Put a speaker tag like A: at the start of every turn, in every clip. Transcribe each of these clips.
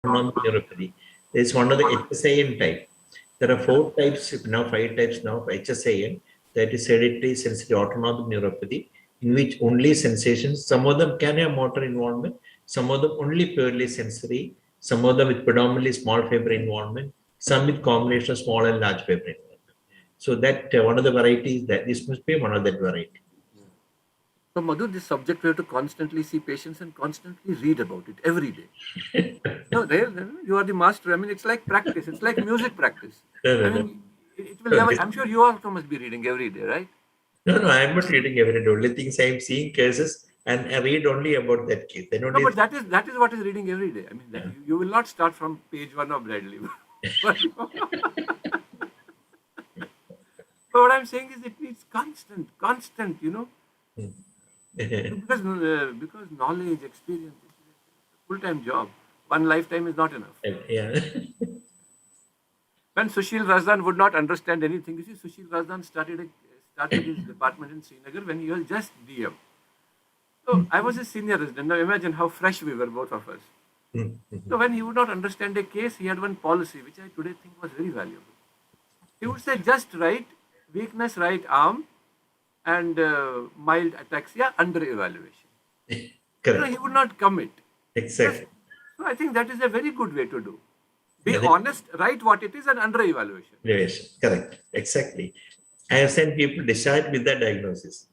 A: autonomic neuropathy. There is one of the HSAN type. There are 4 types now, 5 types now of HSAN. That is hereditary sensory autonomic neuropathy, in which only sensations, some of them can have motor involvement, some of them only purely sensory, some of them with predominantly small fiber involvement, some with combination of small and large fiber involvement. So that one of the varieties, that this must be one of that variety.
B: So, Madhu, this subject we have to constantly see patients and constantly read about it every day. No, there you are the master. I mean, it's like practice. It's like music practice. I mean, it will never. I'm sure you also must be reading every day, right?
A: No, I am not reading every day. Only things I am seeing cases and I read only about that case. Then
B: No,
A: only.
B: but that is what is reading every day. I mean, you will not start from page 1 of Bread Liver. But what I'm saying is it needs constant, because knowledge, experience, is a full-time job. One lifetime is not enough.
A: Yeah.
B: When Sushil Razdan would not understand anything, you see, Sushil Razdan started his department in Srinagar when he was just DM. So I was his senior resident. Now imagine how fresh we were, both of us. So when he would not understand a case, he had one policy, which I today think was very valuable. He would say, just write weakness right arm and mild ataxia under evaluation.
A: Correct.
B: He would not commit.
A: Exactly.
B: So I think that is a very good way to do. Be honest, write what it is and under evaluation.
A: Correct. Exactly. I have seen people decide with that diagnosis.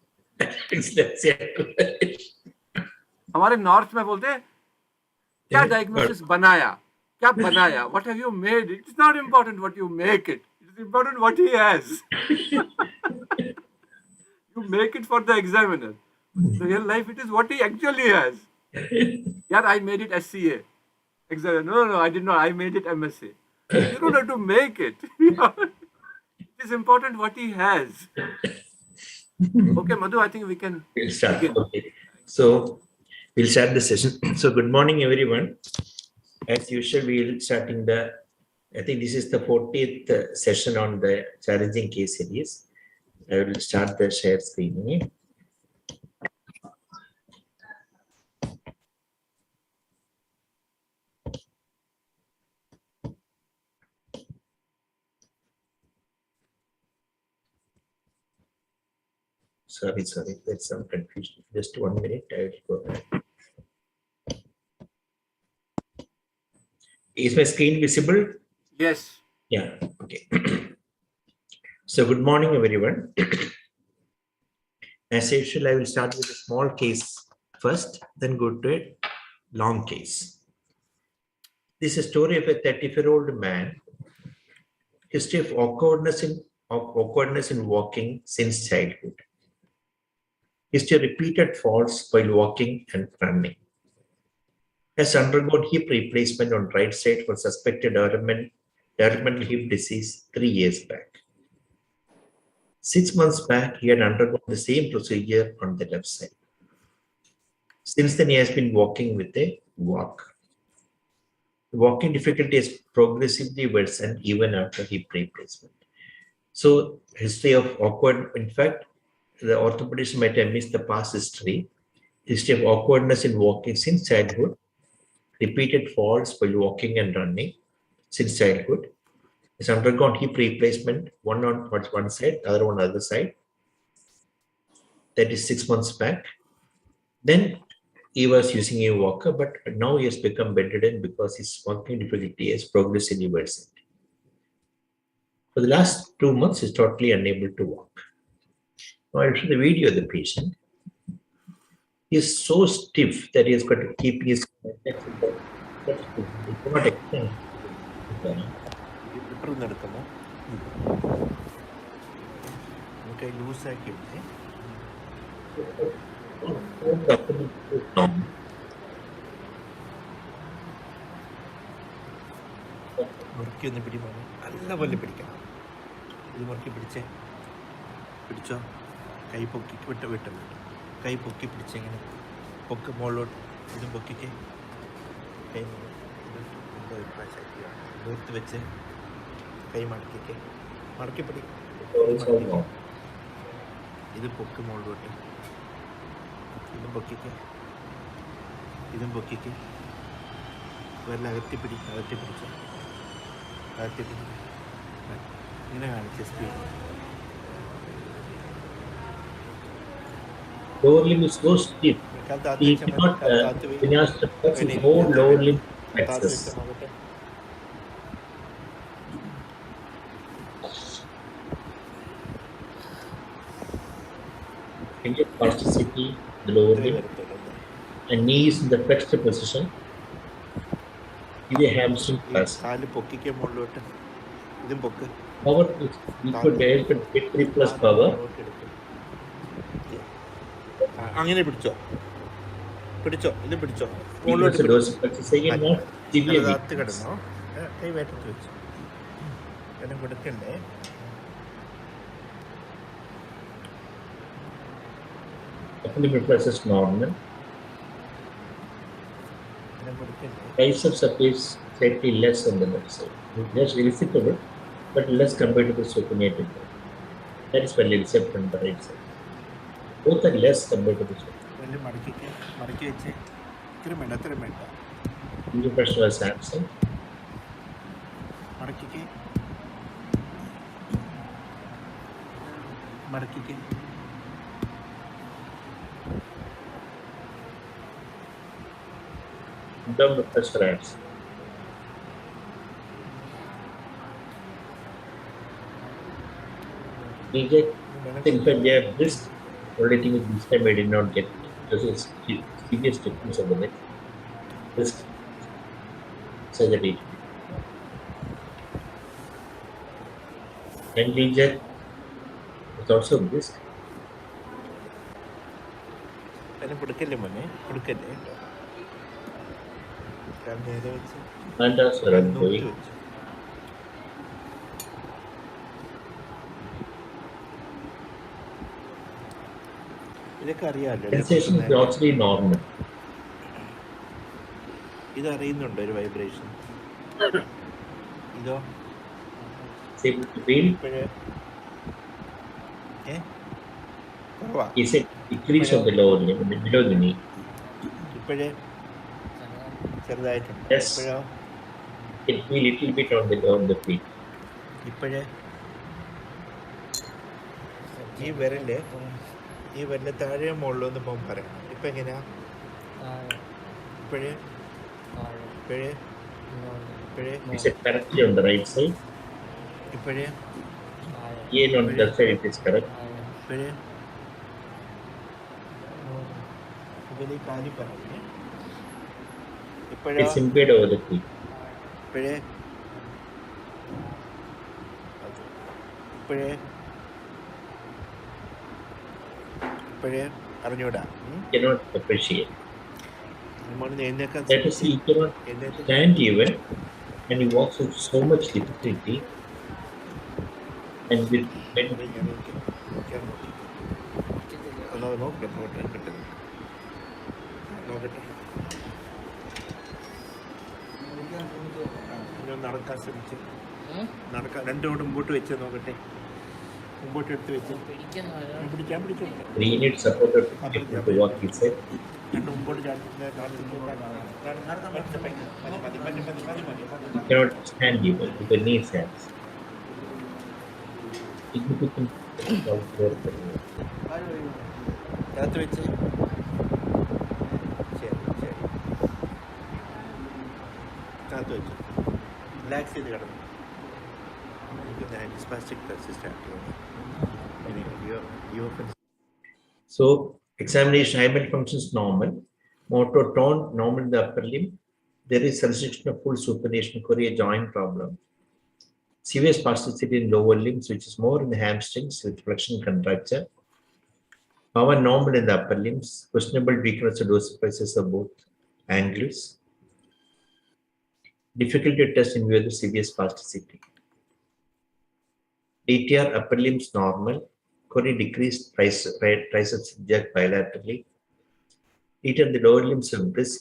B: हमारे north में बोलते हैं क्या diagnosis बनाया, क्या बनाया, what have you made? It's not important what you make it. It's important what he has. You make it for the examiner. In real life, it is what he actually has. Yeah, I made it SCA. Examiner, no, I did not. I made it MSA. You don't have to make it. It is important what he has. Okay, Madhu, I think we can
A: start. Okay. So we'll start the session. So good morning, everyone. As usual, we'll starting I think this is the 40th session on the challenging case series. I will start the share screen. Sorry, there's some confusion. Just 1 minute, I will go ahead. Is my screen visible?
B: Yes.
A: Yeah, okay. So good morning, everyone. As usual, I will start with a small case first, then go to a long case. This is a story of a 34-year-old man. History of awkwardness in walking since childhood. History of repeated falls while walking and running. Has undergone hip replacement on right side for suspected developmental hip disease 3 years back. 6 months back, he had undergone the same procedure on the left side. Since then, he has been walking with a walk. The walking difficulty has progressively worsened even after hip replacement. So, history of awkward, in fact, the orthopedist might have missed the past history. History of awkwardness in walking since childhood. Repeated falls while walking and running since childhood. Has undergone hip replacement, one on one side, other on the other side. That is 6 months back. Then he was using a walker, but now he has become bedridden because his walking difficulty has progressively worsened. For the last 2 months, he's totally unable to walk. Now I'll show the video of the patient. He is so stiff that he has got to keep his he cannot extend. Okay, loose activity. മുറുക്കി ഒന്ന് പിടിക്കണം, നല്ല പോലെ പിടിക്കണം. ഇത് മുറുക്കി പിടിച്ചോ, കൈ പൊക്കി വിട്ട് കൈ പൊക്കി പിടിച്ചെങ്ങനെ പൊക്ക് മുകളിലോട്ട്, ഇതും പൊക്കിക്ക് കൈ നൂർത്ത് വെച്ച് കൈ മടക്കി പിടി, ഇത് പൊക്ക് മുകളിലോട്ട്, ഇതും പൊക്കിക്ക്
C: വെള്ളം അകത്തി പിടിച്ചോ. ഇങ്ങനെ കാണിച്ച speed.
A: Lower limb is so stiff. He cannot vinyasa the flex his whole lower limb flexes.
C: നോക്കട്ടെ.
A: Finger plasticity, the lower limb, and knees in the flexed position. Is a hamstring plus.
C: കാല് പൊക്കിക്ക് മുകളിലോട്ട്. ഇതും പൊക്ക്.
A: Power is equal to get 3 plus power.
C: അങ്ങനെ പിടിച്ചോ. ഇത് പിടിച്ചോ.
A: Because the dorsiflex again not severe
C: അകത്ത്
A: weakness.
C: കിടന്നോ. കൈ വേട്ടത്ത് വെച്ചു. എന്നെ കൊടുക്കണ്ടേ.
A: Upper limb reflex is normal. Triceps appears slightly less on the left side. Less visible, but less compared to the supinated one. That is well accepted on the right side. Both are less compared to the supinated. Finger pressure was absent. Abdominal pressure absent. Reject. In fact, they have this. Only thing is this time I did not get because it's serious difference of the neck. This surgery. And reject is also this. And also ongoing.
C: ഇതൊക്കെ അറിയാമല്ലോ.
A: Sensation is actually normal.
C: ഇത് അറിയുന്നുണ്ടോ ഒരു vibration? ഇതോ
A: It's able to feel.
C: കുറവാ.
A: Is it decrease of the lower limb below the knee?
C: ഇപ്പോഴേ ചെറുതായിട്ടുണ്ട്.
A: Yes.
C: ഇപ്പോഴോ
A: It feel little bit on the feet.
C: ഇപ്പോഴേ ഈ വിരല് താഴെ മുകളിലൊന്ന് പോകും പറയാം. ഇപ്പം എങ്ങനെയാ? ഇപ്പോഴേ
A: Is it correctly on the right side?
C: ഇപ്പോഴേ
A: Here on the left side it is correct.
C: ഇപ്പോഴേ ഇതിൽ കാലി പറഞ്ഞേ. ഇപ്പോഴോ
A: It's impaired over the feet.
C: ഇപ്പോഴേ അറിഞ്ഞൂടാ.
A: Cannot appreciate.
C: എഴുന്നേക്കാൻ
A: That is, he cannot stand even, and he walks with so much difficulty. And with
C: നടക്കാൻ ശ്രമിച്ചു. രണ്ടോട് മുമ്പോട്ട് വെച്ച് നോക്കട്ടെ. മുമ്പോട്ട് എടുത്ത് വെച്ച് പിടിക്കാൻ
A: 3 needs support to walk, he said.
C: രണ്ട് മുമ്പോട്ട്
A: He cannot stand even with the knees hands. Significant
C: അകത്ത് വെച്ച് അകത്ത് വെച്ചു. റിലാക്സ് ചെയ്ത് കിടന്നു.
A: So, examination, hymen functions normal. Motor tone normal in the upper limb. There is restriction of full supination, chorea joint problem. Severe spasticity in lower limbs, which is more in the hamstrings with flexion contracture. Power normal in the upper limbs. Questionable weakness of dorsiflexes of both angles. Difficulty to test in view of the severe spasticity. DTR upper limbs normal. Chorea decreased, triceps jerk bilaterally. DTR the lower limbs are brisk.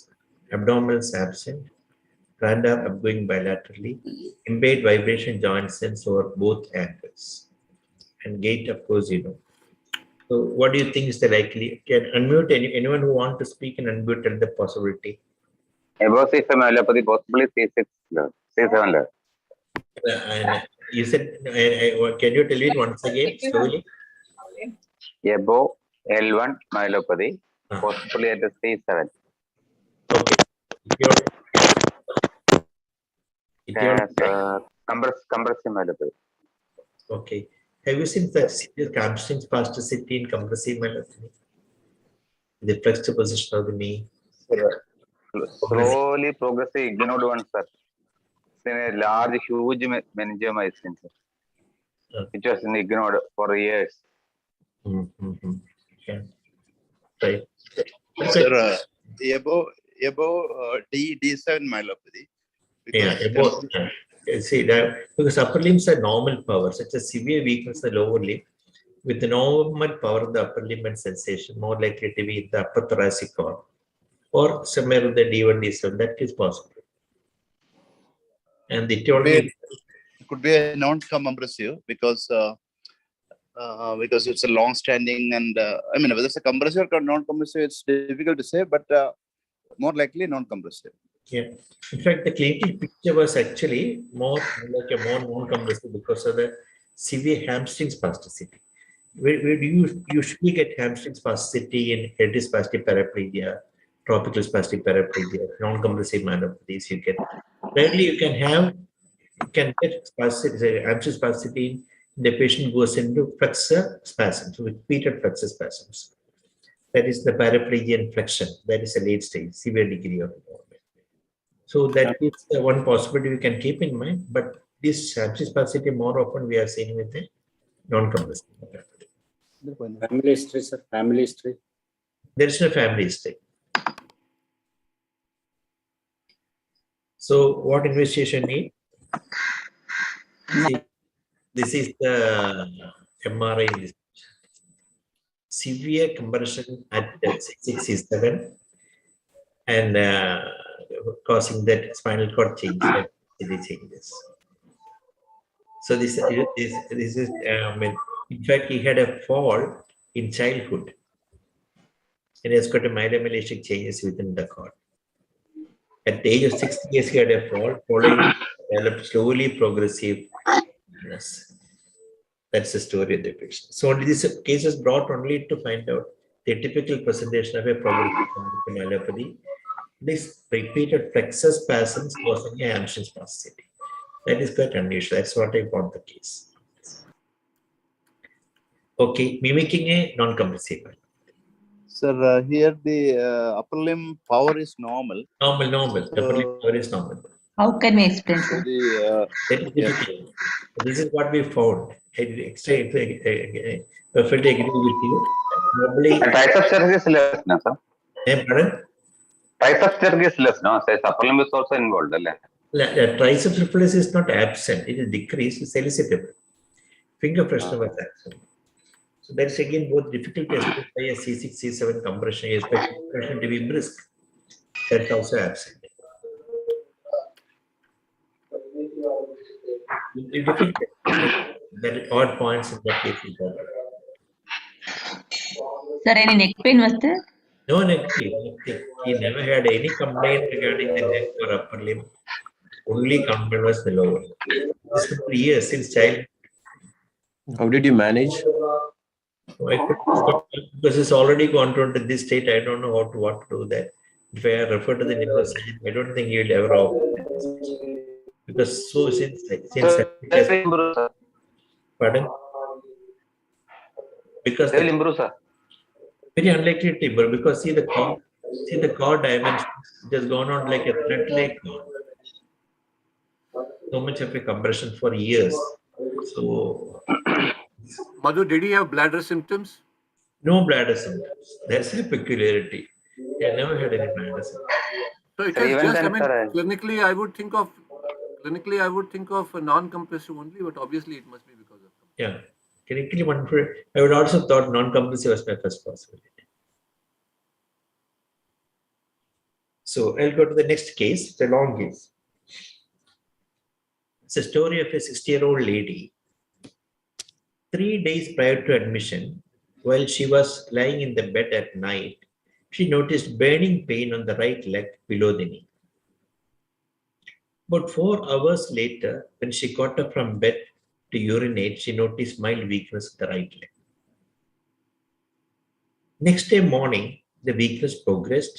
A: Abdominals absent. Radar upgoing bilaterally. Impaired vibration joint sense over both ankles. And gait, of course, you know. So, what do you think is the likely? Can unmute anyone who want to speak and unmute at the possibility?
D: Above C5 myelopathy, possibly C6 level, C7 level.
A: And you said, can you tell it once again slowly?
D: Above L1 myelopathy,
A: Ah.
D: possibly at the C7.
A: Okay.
D: Compressive myelopathy.
A: Okay. Have you seen the severe hamstring spasticity in compressive myelopathy? The flexed position of the knee.
D: Slowly progressive ignored one, sir. Then a large, huge meningiomycin, sir, which was ignored for years.
A: Okay. Right.
E: Sir, above D7 myelopathy.
A: Yeah, about, see that because upper limbs are normal power, such as severe weakness in the lower limb, with the normal power of the upper limb and sensation, more likely to be in the upper thoracic column or somewhere in the D1, D7. That is possible. And the etiology
E: could be a non-compressive because it's a long-standing and I mean whether it's a compressive or non-compressive, it's difficult to say, but more likely non-compressive.
A: Yeah. In fact, the clinical picture was actually more like a more non-compressive because of the severe hamstring spasticity. Where do you usually get hamstring spasticity in hereditary spastic paraplegia, tropical spastic paraplegia, non-compressive myelopathies you get. Rarely you can get spasticity, hamstring spasticity in the patient goes into flexor spasms, repeated flexor spasms. That is the paraplegian flexion. That is a late stage, severe degree of involvement. So that is the one possibility we can keep in mind. But this hamstring spasticity more often we are seeing with the non-compressive.
F: Family history, sir. Family history.
A: There is no family history. So what investigation need? See, this is the MRI in this. Severe compression at 667 and causing that spinal cord changes. So this is in fact he had a fall in childhood and he has got a myelomelastic changes within the cord. At the age of 60 years, he had a fall, following developed slowly progressive illness. That's the story of the patient. So this case is brought only to find out the typical presentation of a progressive myelopathy. This repeated flexor spasms causing a hamstring spasticity. That is quite unusual. That's what I brought the case. Okay, mimicking a non-compressive.
E: Sir, here the upper limb power is normal.
A: Normal. Upper limb power is normal.
G: How can we explain, sir?
A: That is difficult. This is what we found. I perfectly agree with you. Probably.
D: Tricep jerk is less, no, sir.
A: Pardon?
D: Tricep jerk is less, no? Says upper limb is also involved,
A: Triceps reflex is not absent. It is decreased. It's elicited. Finger pressure was absent. So that's again both difficult to explain by a C6, C7 compression, especially compression to be brisk. That's also absent. Difficult. That odd points in that case.
G: Sir, any neck pain was there?
A: No neck pain. He never had any complaint regarding the neck or upper limb. Only complaint was the lower. This for years since childhood.
F: How did you manage?
A: Because it's already gone to this state, I don't know what to do that. If I refer to the neurosurgeon, I don't think he will ever operate. Because so since pardon? Because
D: they will improve, sir.
A: Very unlikely to improve because see the core dimensions, it has gone on like a thread-like cord. So much of a compression for years. So
B: Madhu, did he have bladder symptoms?
A: no bladder symptoms. That's a peculiarity. I never had any bladder symptoms.
B: So it is just, clinically I would think of a non-compressive only, but obviously it must be because of.
A: Yeah. Clinically, I would also thought non-compressive was my first possibility. So I'll go to the next case. It's a long case. It's a story of a 60-year-old lady. 3 days prior to admission, while she was lying in the bed at night, she noticed burning pain on the right leg below the knee. About 4 hours later, when she got up from bed to urinate, she noticed mild weakness in the right leg. Next day morning, the weakness progressed,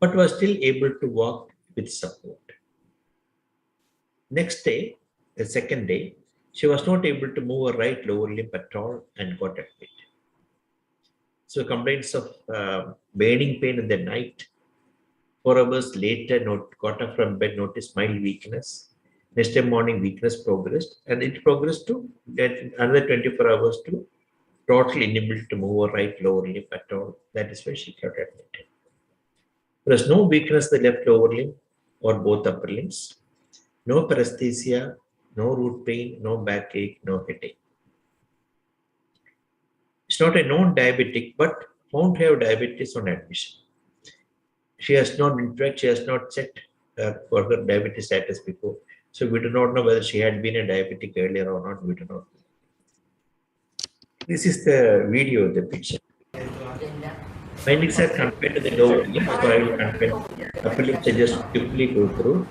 A: but was still able to walk with support. Next day, the second day, she was not able to move her right lower limb at all and got admitted. So complaints of burning pain in the night. 4 hours later, got up from bed, noticed mild weakness. Next day morning, weakness progressed, and it progressed to another 24 hours to totally unable to move her right lower limb at all. That is why she got admitted. There was no weakness in the left lower limb or both upper limbs. No paresthesia, no root pain, no backache, no headache. It's not a non-diabetic, but found to have diabetes on admission. She has not, in fact, she has not checked for her diabetes status before. So we do not know whether she had been a diabetic earlier or not. We do not know. This is the video of the picture. Findings are compared to the lower limb, so I will compare upper limbs. I just quickly go through.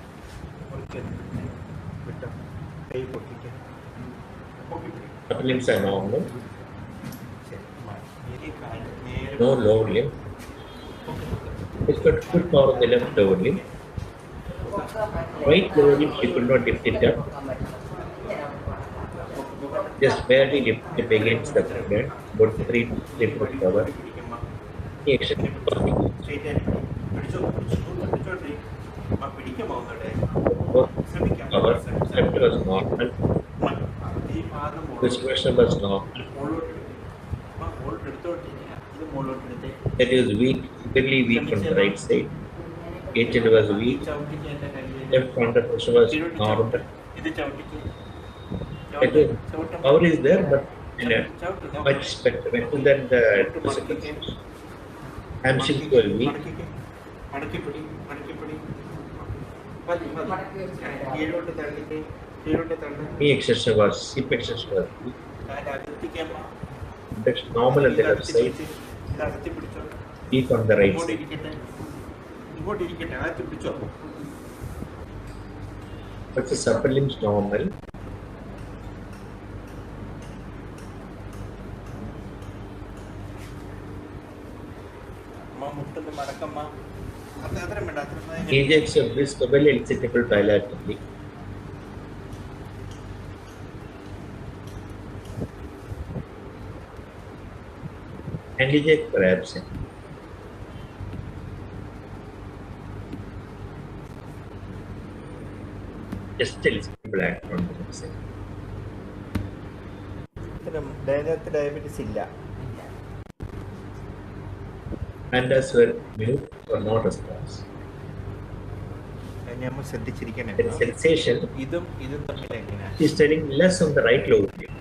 A: Upper limbs are normal. No lower limb. It's got good power on the left lower limb. Right lower limb, she could not lift it up. Just barely lift it against the ground, about 3 to 4 power. Power, left was normal. Respiration was normal. That is weak, really weak on the right side. Agent was weak. Left contraction was normal. Power is there, but in a much better than the physical. Hamstrings were weak. Knee extension was, hip extension was weak. That's normal on the left side. Weak on the right side. But the upper limbs normal. Agents of this well elicitable bilaterally. Handiject were absent. Just elicitable act on the left side.
C: Diabetes illa.
A: Pandas were mute or not response. The sensation is telling less on the right lower limb.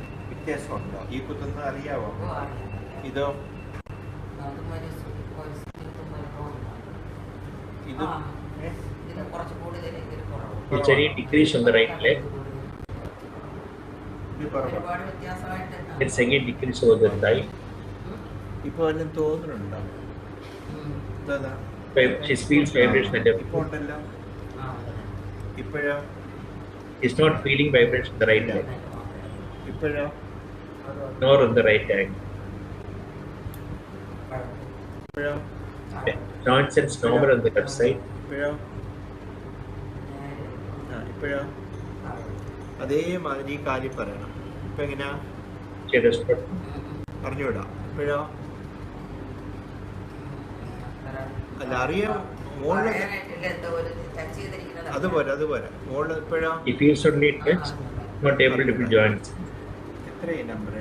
A: It's any decrease on the right leg. It's again decrease over the thigh. She feels vibration at the foot. Is not feeling vibration on the right leg, nor on the right angle. Joint sense normal on the left side.
C: അതേമാതിരി ഈ കാര്യം പറയണം. ഇപ്പൊ എങ്ങനെയാ അറിഞ്ഞൂടാ ഇപ്പോഴോ? അല്ല അറിയാം അതുപോലെ മോള് ഇപ്പോഴോ?
A: Not able to be joined.
C: എത്രയായി number?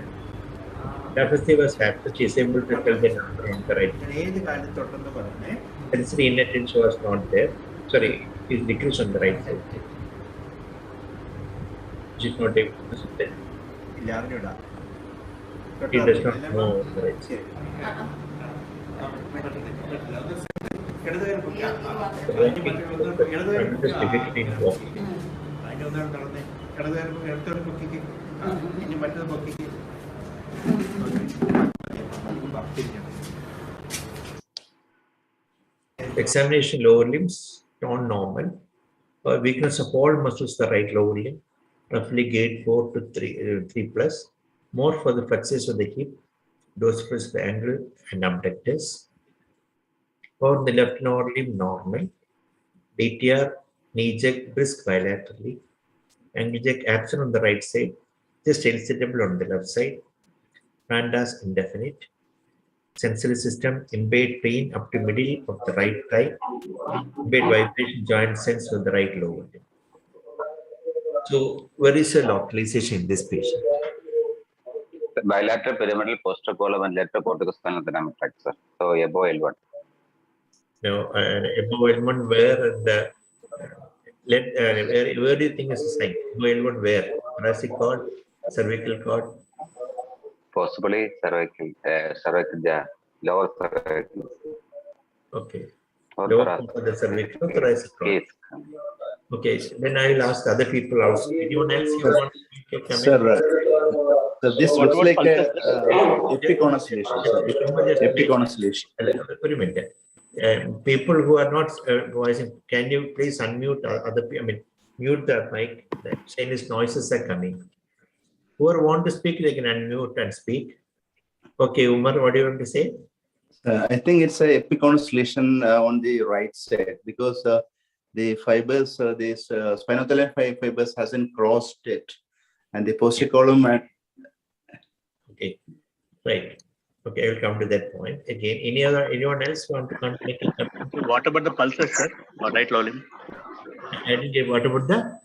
A: Was factor, she is able to tell the number on the right.
C: ഏത് കാലത്തൊട്ടെന്ന് പറഞ്ഞേ?
A: Sensory inattention was not there. Sorry, it is decreased on the right side. She is not able to sit there.
C: ഇല്ല അറിഞ്ഞൂടാ.
A: He does not know on the right side. Examination lower limbs, non-normal. Weakness of all muscles the right lower limb, roughly grade 4 to 3 plus. More for the flexors of the hip, dorsiflex of the ankle and abductors. For the left lower limb, normal. DTR, knee jerk, brisk bilaterally. Ankle jerk absent on the right side, just insatiable on the left side. Pandas indefinite. Sensory system, impaired pain up to middle of the right thigh. Impaired vibration joint sense of the right lower limb. So, where is the localization in this patient?
D: Bilateral pyramidal posterior column and lateral corticospinal dynamic fracture. So above L1.
A: Now, above L1 where and where do you think is the sign? Above L1 where? Thoracic cord, cervical cord?
D: Possibly cervical, lower cervical.
A: Okay.
D: Or
A: Lower
D: thoracic.
A: part of the cervical or thoracic cord?
D: Yes.
A: Okay, so then I will ask other people also. Anyone else you want to come in?
E: Sir, so this looks like a epiconus lesion, sir. Epiconus lesion.
A: Wait a minute. People who are not voicing, can you please unmute other people? I mean, mute the mic. The Chinese noises are coming. Whoever want to speak, they can unmute and speak. Okay, Umar, what do you want to say?
E: I think it's a epiconus lesion on the right side because the fibers, these spinothalamic fibers hasn't crossed it, and the posterior column.
A: Okay, right. Okay, I will come to that point again. Anyone else want to make a comment?
H: What about the pulses, sir? Or right lower limb?
A: I didn't get what about the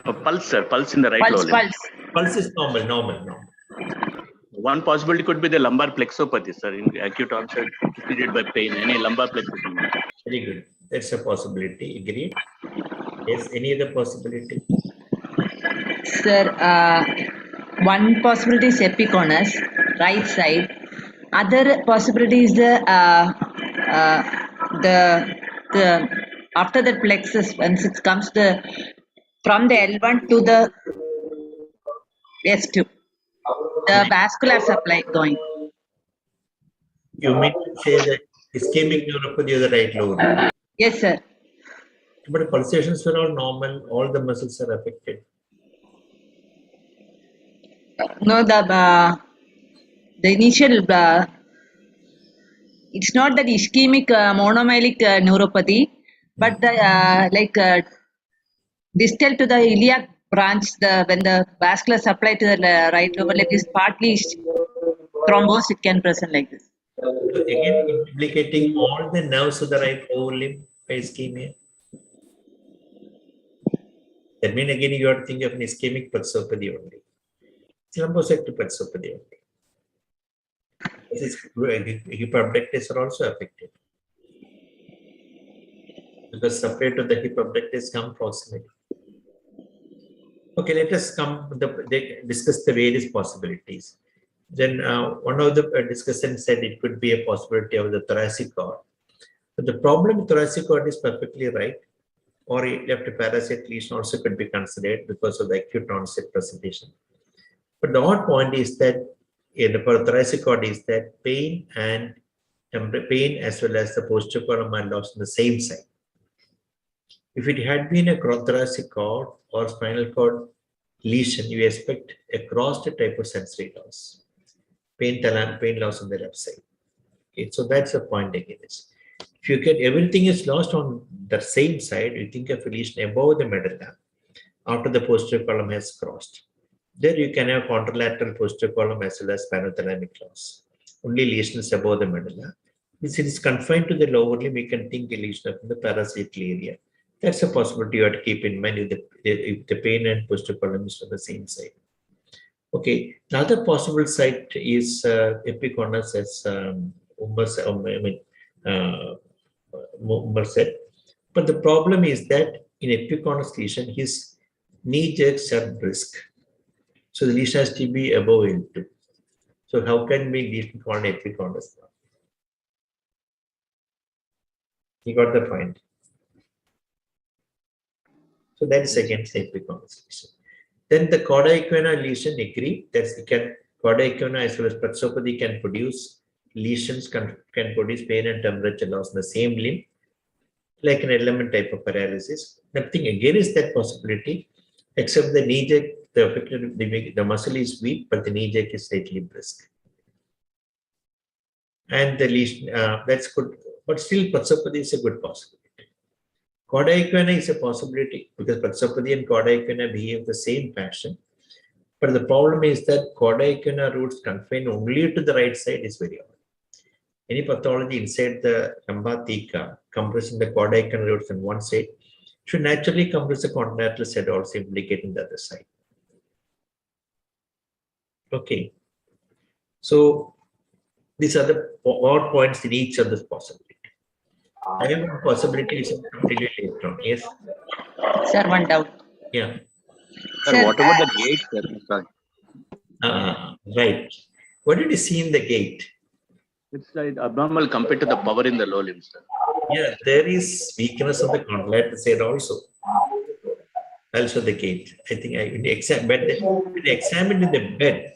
H: Pulse, sir. Pulse in the right lower limb.
G: Pulse.
A: pulse is normal.
H: One possibility could be the lumbar plexopathy, sir, in acute onset preceded by pain. Any lumbar plexus.
A: Very good. That's a possibility. Agreed. Yes. Any other possibility?
G: Sir, one possibility is epiconus, right side. Other possibility is the after the plexus, once it comes from the L1 to the S2, the vascular supply going.
A: You mean to say that ischemic neuropathy of the right lower?
G: Yes, sir.
A: But pulsations are all normal. All the muscles are affected.
G: No, the initial, it's not that ischemic monomyelic neuropathy, but the distal to the iliac branch, when the vascular supply to the right lower leg is partly thrombosed, it can present like this.
A: So again, implicating all the nerves of the right lower limb by ischemia. That means again you are thinking of an ischemic pulsopathy only. Thrombocytic pulsopathy only. Hip abductors are also affected. Because supply to the hip abductors come proximally. Okay, let us discuss the various possibilities. Then one of the discussants said it could be a possibility of the thoracic cord. But the problem with thoracic cord is perfectly right. Or left parasite lesion also could be considered because of the acute onset presentation. But the odd point is that for thoracic cord is that pain as well as the posterior column are lost on the same side. If it had been a thoracic cord or spinal cord lesion, you expect a crossed type of sensory loss. Pain loss on the left side. Okay, so that's the point again. If you get everything is lost on the same side, you think of a lesion above the medulla after the posterior column has crossed. There you can have contralateral posterior column as well as spinothalamic loss. Only lesions above the medulla. If it is confined to the lower limb, we can think a lesion of the parasitical area. That's a possibility you have to keep in mind if the pain and posterior column is on the same side. Okay, another possible site is epiconus, as Umar said. But the problem is that in epiconus lesion, his knee jerks are brisk. So the lesion has to be above L2. So how can we lesion called epiconus? You got the point. So that is against epiconus lesion. Then the cauda equina lesion, agree that cauda equina as well as plexopathy can produce lesions, can produce pain and temperature loss in the same limb. like an element type of paralysis. Nothing against that possibility, except the knee jerk, the muscle is weak, but the knee jerk is slightly brisk. And the lesion, that's good, but still Patsapati is a good possibility. Cauda equina is a possibility because Patsapati and Cauda equina behave the same fashion. But the problem is that Cauda equina roots confined only to the right side is very odd. Any pathology inside the lumbar theca compressing the Cauda equina roots on one side should naturally compress the contralateral side, also implicating the other side. Okay. So these are the odd points in each of this possibility. I have a possibility which is completely later on. Yes.
G: Sir, one doubt.
A: Yeah.
H: Sir,
G: Sir,
H: what about the gate, sir? Sorry.
A: Right. What did you see in the gate?
H: It's like abnormal compared to the power in the low limbs, sir.
A: Yeah, there is weakness on the contralateral side also. Also the gate. I think when they examined in the bed,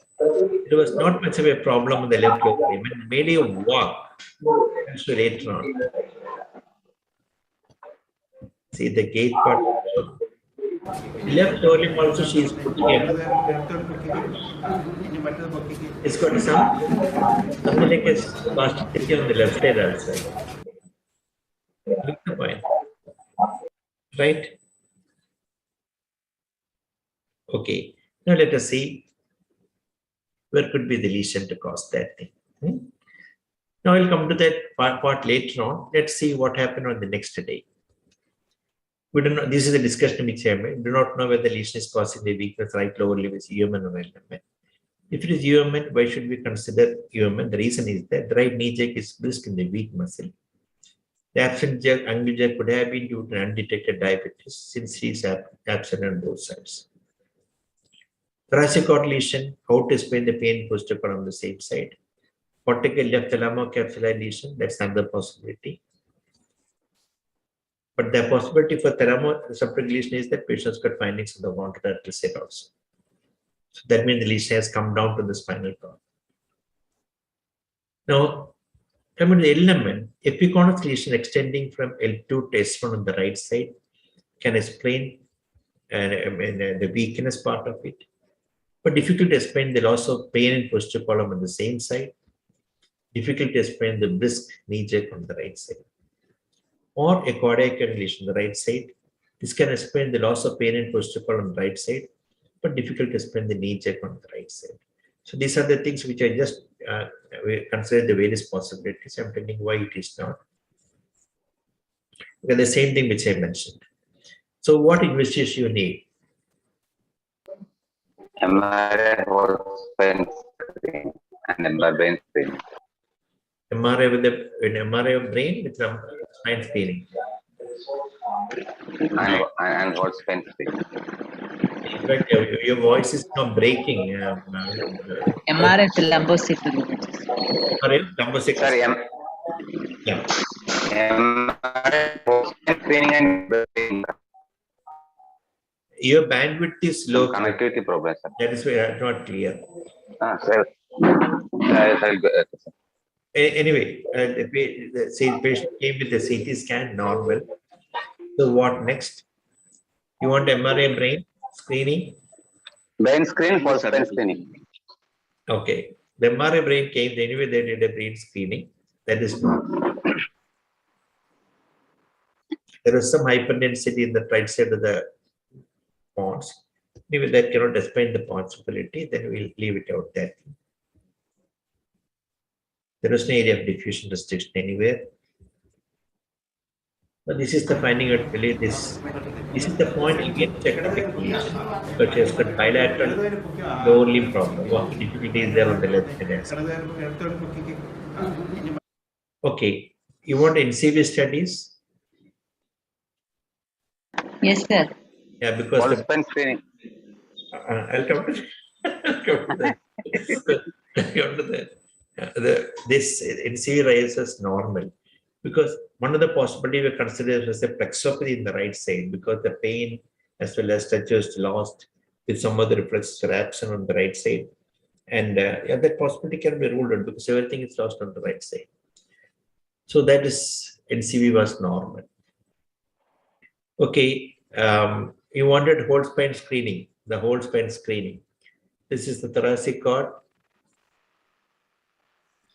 A: there was not much of a problem on the left lower limb. When made you walk, also later on. See the gate part. Left lower limb also she is putting it. It's got something like a spasticity on the left side also. Look the point. Right? Okay. Now let us see where could be the lesion to cause that thing. Now I'll come to that part later on. Let's see what happened on the next day. We do not. This is a discussion which I made. Do not know whether the lesion is causing the weakness right lower limb is UMN or LMN. If it is UMN, why should we consider UMN? The reason is that the right knee jerk is brisk in the weak muscle. The absent jerk, angle jerk could have been due to undetected diabetes since he is absent on both sides. Thoracic cord lesion, how to explain the pain posture on the same side. Cortical left thalamo-capsular lesion, that's another possibility. But the possibility for thalamo-subthalamic lesion is that patients got findings on the contralateral side also. So that means the lesion has come down to the spinal cord. Now, coming to the LMN, epiconus lesion extending from L2 to S1 on the right side can explain the weakness part of it. But difficult to explain the loss of pain in posture column on the same side. Difficult to explain the brisk knee jerk on the right side. Or a cardiac lesion on the right side. This can explain the loss of pain in posture column on the right side, but difficult to explain the knee jerk on the right side. So these are the things which I just consider the various possibilities. I'm telling why it is not. Okay, the same thing which I mentioned. So what investigation you need?
D: MRI was spent and MRI brain screening.
A: MRI with an MRI of brain with some spine screening.
D: And what's spent screening.
A: In fact, your voice is now breaking.
G: MRI lumbocycle.
A: Lumbocycle.
D: Sorry,
A: Yeah.
D: MRI was spent screening and brain.
A: Your bandwidth is low.
D: Connectivity problem, sir.
A: That is not clear.
D: Sir.
A: Anyway, the patient came with the CT scan normal. So what next? You want MRI brain screening?
D: Brain screen for spent screening.
A: Okay. The MRI brain came. Anyway, they did a brain screening. That is normal. There is some hyperdensity in the right side of the pons. Anyway, that cannot explain the possibility. Then we'll leave it out there. There is no area of diffusion restriction anywhere. But this is the finding of this is the point against economic lesion, because she has got bilateral lower limb problem. Walking difficulties there on the left side. Okay, you want NCV studies?
G: Yes, sir.
A: Yeah, because
D: For spent screening.
A: I'll come to that. Come to that. This NCV rises normal because one of the possibilities we consider is a plexopathy in the right side because the pain as well as touch is lost with some other reflexes are absent on the right side, and that possibility can be ruled out because everything is lost on the right side. So that is NCV was normal. Okay, you wanted whole spine screening, the whole spine screening. This is the thoracic cord.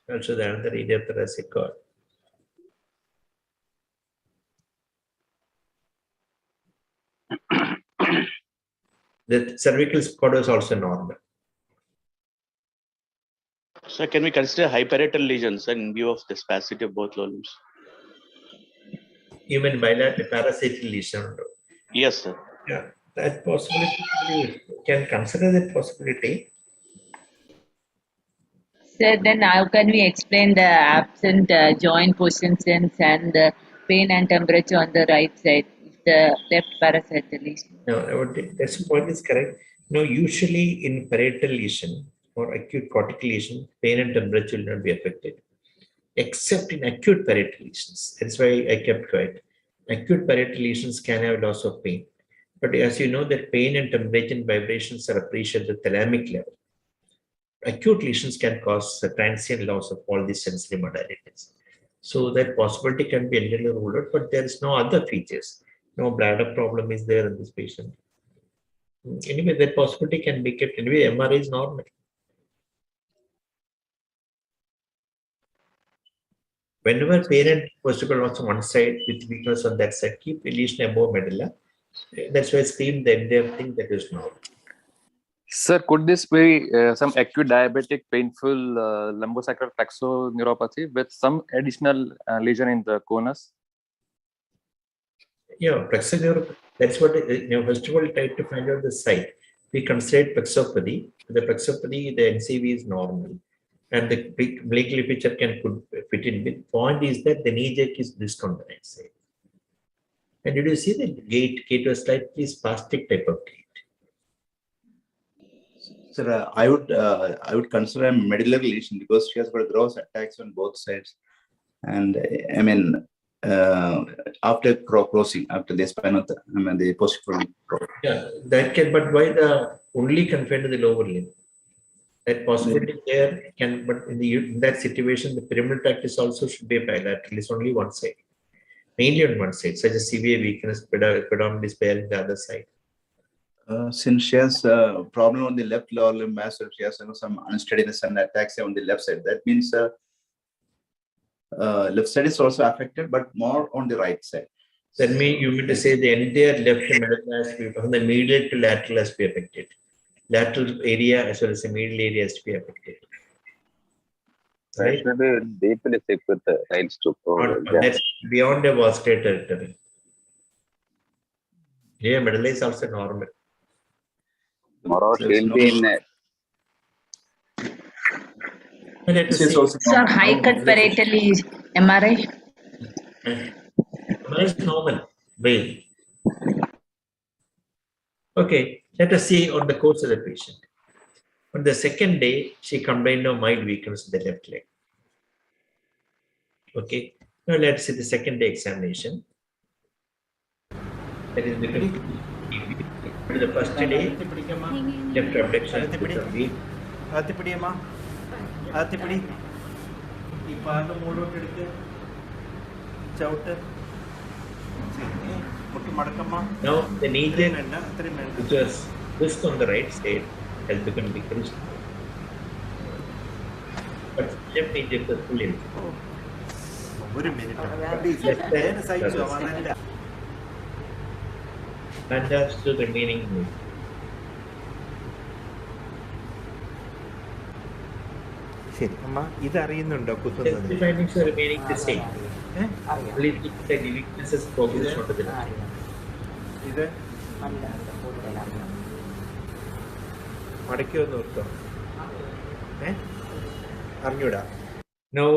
A: Also the another area of thoracic cord. The cervical cord is also normal.
H: So can we consider hyperietal lesions in view of the spasticity of both lower limbs?
A: You mean bilateral parasitic lesion?
H: Yes, sir.
A: Yeah, that possibility we can consider that possibility.
G: So then how can we explain the absent joint positions and the pain and temperature on the right side, if the left parasitic lesion?
A: No, that's point is correct. No, usually in parietal lesion or acute cortical lesion, pain and temperature will not be affected, except in acute parietal lesions. That's why I kept quiet. Acute parietal lesions can have loss of pain. But as you know, that pain and temperature and vibrations are appreciated at the thalamic level. Acute lesions can cause a transient loss of all these sensory modalities. So that possibility can be entirely ruled out, but there is no other features. No bladder problem is there in this patient. Anyway, that possibility can be kept. Anyway, MRI is normal. Whenever pain possible loss on one side with weakness on that side, keep lesion above medulla. That's why I screen the entire thing that is normal.
I: Sir, could this be some acute diabetic painful lumbosacral plexoneuropathy with some additional lesion in the conus?
A: Yeah, plexoneuropathy. That's what, first of all, try to find out the site. We consider plexopathy. The plexopathy, the NCV is normal. And the Blakely picture can fit in with. Point is that the knee jerk is this on the right side. And did you see the gait? Gait was slightly spastic type of gait.
E: Sir, I would consider a medullary lesion because she has got gross attacks on both sides, and I mean after crossing, after the spinal, the posterior.
A: Yeah, that can. But why the only confined to the lower limb? That possibility there can, but in that situation, the pyramidal practice also should be bilateral. It's only one side, mainly on one side, such as severe weakness, predominantly spare on the other side.
E: Since she has a problem on the left lower limb mass, she has some unsteadiness and attacks on the left side. That means left side is also affected, but more on the right side.
A: That means you mean to say the entire left medulla has to be from the medial to lateral has to be affected. Lateral area as well as the medial area has to be affected.
D: Right? Should be deeply sick with the right stroke.
A: That's beyond the vascular territory. Yeah, medulla is also normal.
D: Tomorrow she'll be in.
G: Sir, high cut parietal is MRI?
A: MRI is normal. Wait. Okay, let us see on the course of the patient. On the second day, she complained of mild weakness in the left leg. Okay, now let's see the second day examination. That is because the first day, left abduction. Now the knee jerk, which was twist on the right side, has become decreased. But left knee jerk was fully and that's the remaining knee. The findings are remaining the same. Only the weaknesses progress onto the left. Now,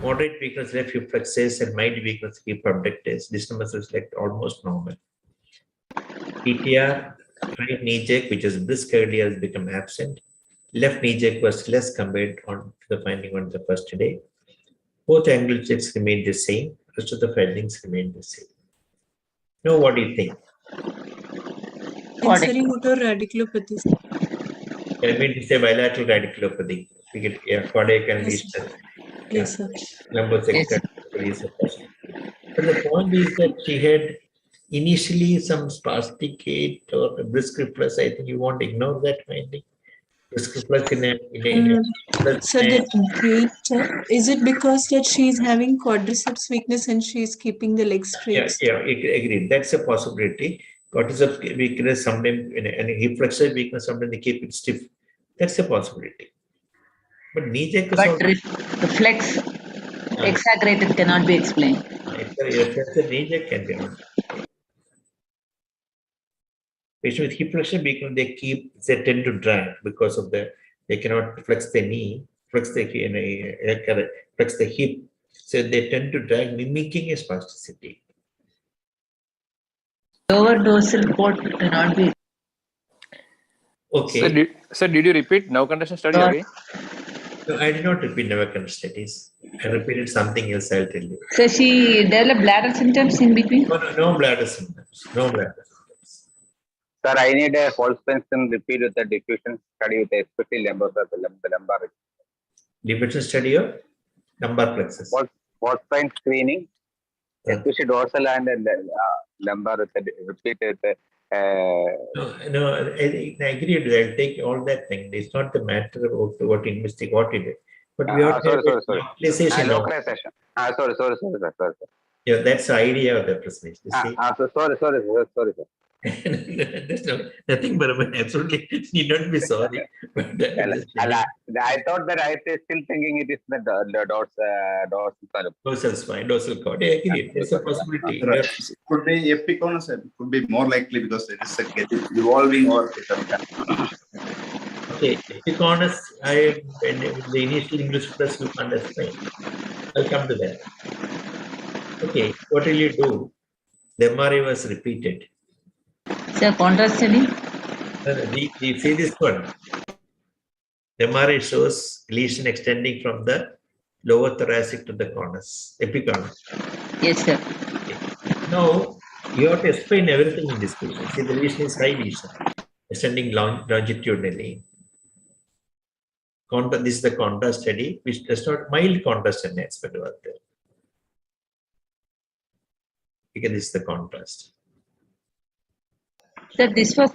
A: moderate weakness left hip flexors and mild weakness hip abductors. This number is like almost normal. PTR, right knee jerk, which is brisk earlier, has become absent. Left knee jerk was less compared to the finding on the first day. Both angle checks remain the same. Rest of the findings remain the same. Now, what do you think?
J: Sensory motor radiculopathy.
A: I mean to say bilateral radiculopathy. We get cardiac and lesion.
J: Yes, sir.
A: Numbers
G: Yes.
A: exactly. But the point is that she had initially some spastic gait or brisk reflex. I think you won't ignore that finding. Brisk reflex in a
J: So the gait, is it because that she's having quadriceps weakness and she's keeping the legs straight?
A: Yeah, agreed. That's a possibility. Quadriceps weakness, sometimes and hip flexor weakness, sometimes they keep it stiff. That's a possibility. But knee jerk is
G: But
A: also
G: reflex exaggerated cannot be explained.
A: that's a knee jerk can be on. Patient with hip flexor weakness, they tend to drag because of they cannot flex the knee, flex the hip. So they tend to drag, mimicking a spasticity.
G: Lower dorsal cord cannot be.
A: Okay.
I: Sir, did you repeat nerve conduction study again?
A: No, I did not repeat nerve conduction studies. I repeated something else, I'll tell you.
G: So she developed bladder symptoms in between?
A: No bladder symptoms. No bladder symptoms.
D: Sir, I need a false Benson repeat with the diffusion study with especially lumbar.
A: Diffusion study of lumbar plexus.
D: False spine screening, especially dorsal and lumbar with the repeat with the.
A: No, I agree with you. I'll take all that thing. It's not the matter of what investigate what it is. But we have localization.
D: Localization. Sorry.
A: Yeah, that's the idea of the presentation.
D: Sorry, sir.
A: There's nothing but absolutely need not be sorry. But
D: I thought that I was still thinking it is the
A: dorsal spine, dorsal cord. I agree. There's a possibility.
E: Could be epiconus, could be more likely because it is evolving or
A: okay, epiconus, the initial English plus you can't explain. I'll come to that. Okay, what will you do? The MRI was repeated.
G: So contrast study?
A: You see this one? The MRI shows lesion extending from the lower thoracic to the conus, epiconus.
G: Yes, sir.
A: Okay. Now, you have to explain everything in this patient. See, the lesion is high lesion, extending longitudinally. This is the contrast study, which does not mild contrast enhancement over there. Because this is the contrast.
G: So this was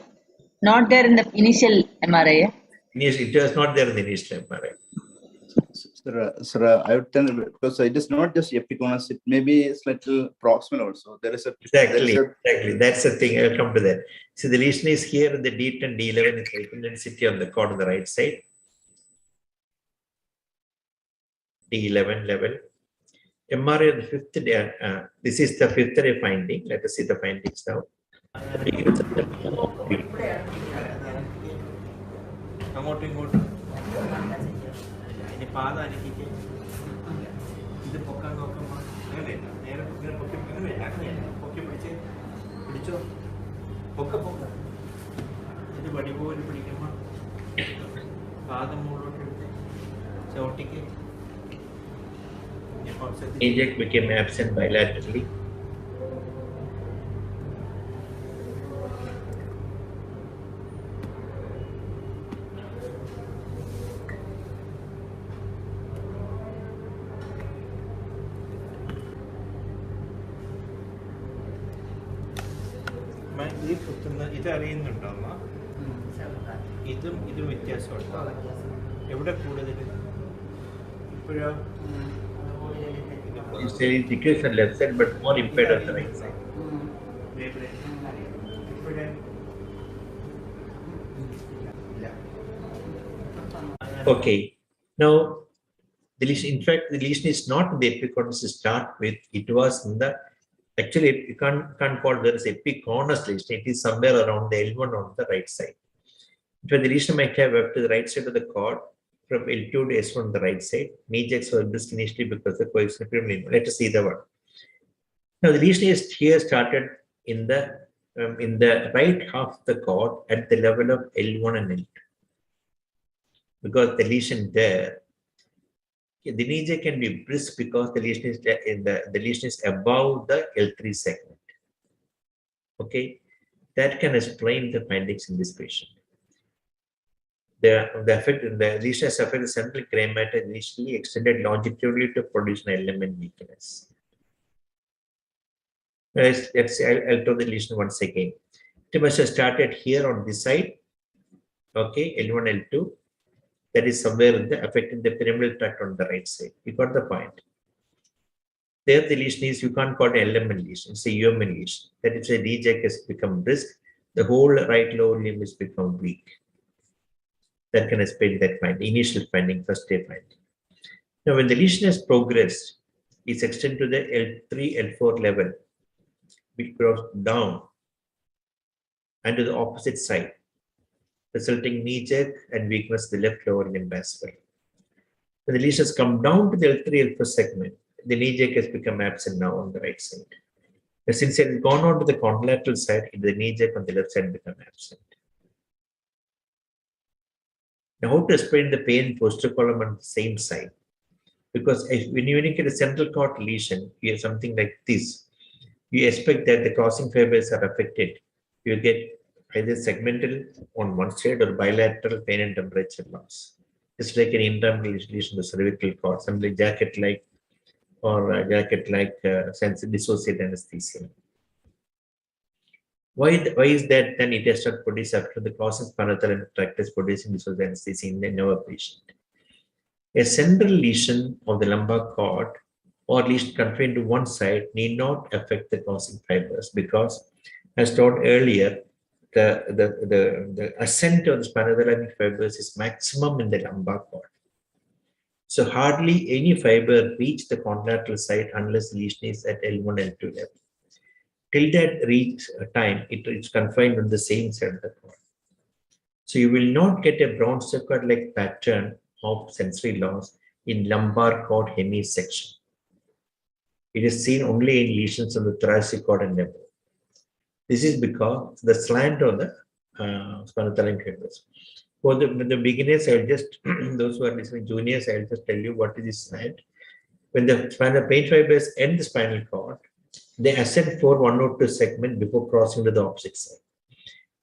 G: not there in the initial MRI.
A: It was not there in the initial MRI.
E: Sir, I would tell because it is not just epiconus, it may be slightly proximal also. There is
A: exactly. That's the thing. I'll come to that. See, the lesion is here in the D10, D11 is high intensity on the cord on the right side. D11 level. MRI on the fifth day. This is the fifth day finding. Let us see the findings now.
C: അങ്ങോട്ടും ഇങ്ങോട്ടും ഇനി പാത അനുസരിച്ച് ഇത് പൊക്കാൻ നോക്കുമ്പോൾ അങ്ങനെയല്ല നേരെ ഇങ്ങനെ പൊക്കി അങ്ങനെയല്ല പൊക്കി പിടിച്ചോ പൊക്ക ഇത് വടി പോലെ പിടിക്കുമ്പോൾ പാദം മുകളിലോട്ട് എടുത്ത് ചവിട്ടിക്ക്
A: Eject became absent bilaterally.
C: ഈ കുത്തുന്ന ഇത് അറിയുന്നുണ്ടോ അമ്മ ഇതും വ്യത്യാസമുണ്ടോ എവിടെ കൂടുതൽ ഇപ്പോഴോ
A: It's decrease on left side, but more impaired on the right side. Okay. Now, the lesion. In fact, the lesion is not in the epiconus to start with. It was in the. Actually, you can't call there as epiconus lesion. It is somewhere around the L1 on the right side. So the lesion might have up to the right side of the cord. From L2 to S1 on the right side. Knee jerks were brisk initially because the coexistence pyramid. Let us see the one. Now the lesion is here started in the right half of the cord at the level of L1 and L2. Because the lesion there, the knee jerk can be brisk because the lesion is the lesion is above the L3 segment. Okay, that can explain the findings in this patient. The effect in the lesion has affected the central gray matter initially extended longitudinally to produce an element weakness. I'll draw the lesion once again. It must have started here on this side. Okay, L1, L2. That is somewhere in the affecting the pyramidal tract on the right side. You got the point. There the lesion is, you can't call it LMN lesion, it's a UMN lesion. That is, a reject has become brisk, the whole right lower limb has become weak. That can explain that finding, initial finding, first day finding. Now, when the lesion has progressed, it's extended to the L3, L4 level, which goes down and to the opposite side, resulting knee jerk and weakness of the left lower limb as well. When the lesion has come down to the L3, L4 segment, the knee jerk has become absent now on the right side. But since it has gone on to the contralateral side, the knee jerk on the left side become absent. Now, how to explain the pain posterior column on the same side? Because when you get a central cord lesion, you have something like this. You expect that the crossing fibers are affected. You get either segmental on one side or bilateral pain and temperature loss. It's like an internal lesion of the cervical cord, something like jacket-like or jacket-like dissociative anesthesia. Why is that then it has started produced after the crossing spinal and tract is producing dissociative anesthesia in the nerve patient? A central lesion of the lumbar cord or lesion confined to one side need not affect the crossing fibers because, as told earlier, the ascent of the spondylometallamic fibers is maximum in the lumbar cord. So hardly any fiber reach the contralateral side unless the lesion is at L1, L2 level. Till that reach time, it's confined on the same side of the cord. So you will not get a brown circuit-like pattern of sensory loss in lumbar cord hemisection. It is seen only in lesions of the thoracic cord and above. This is because the slant of the spondylometallamic fibers. For the beginners, I'll just, those who are listening, juniors, I'll just tell you what is this slant. When the spinal pain fibers end the spinal cord, they ascend for 1 or 2 segments before crossing to the opposite side.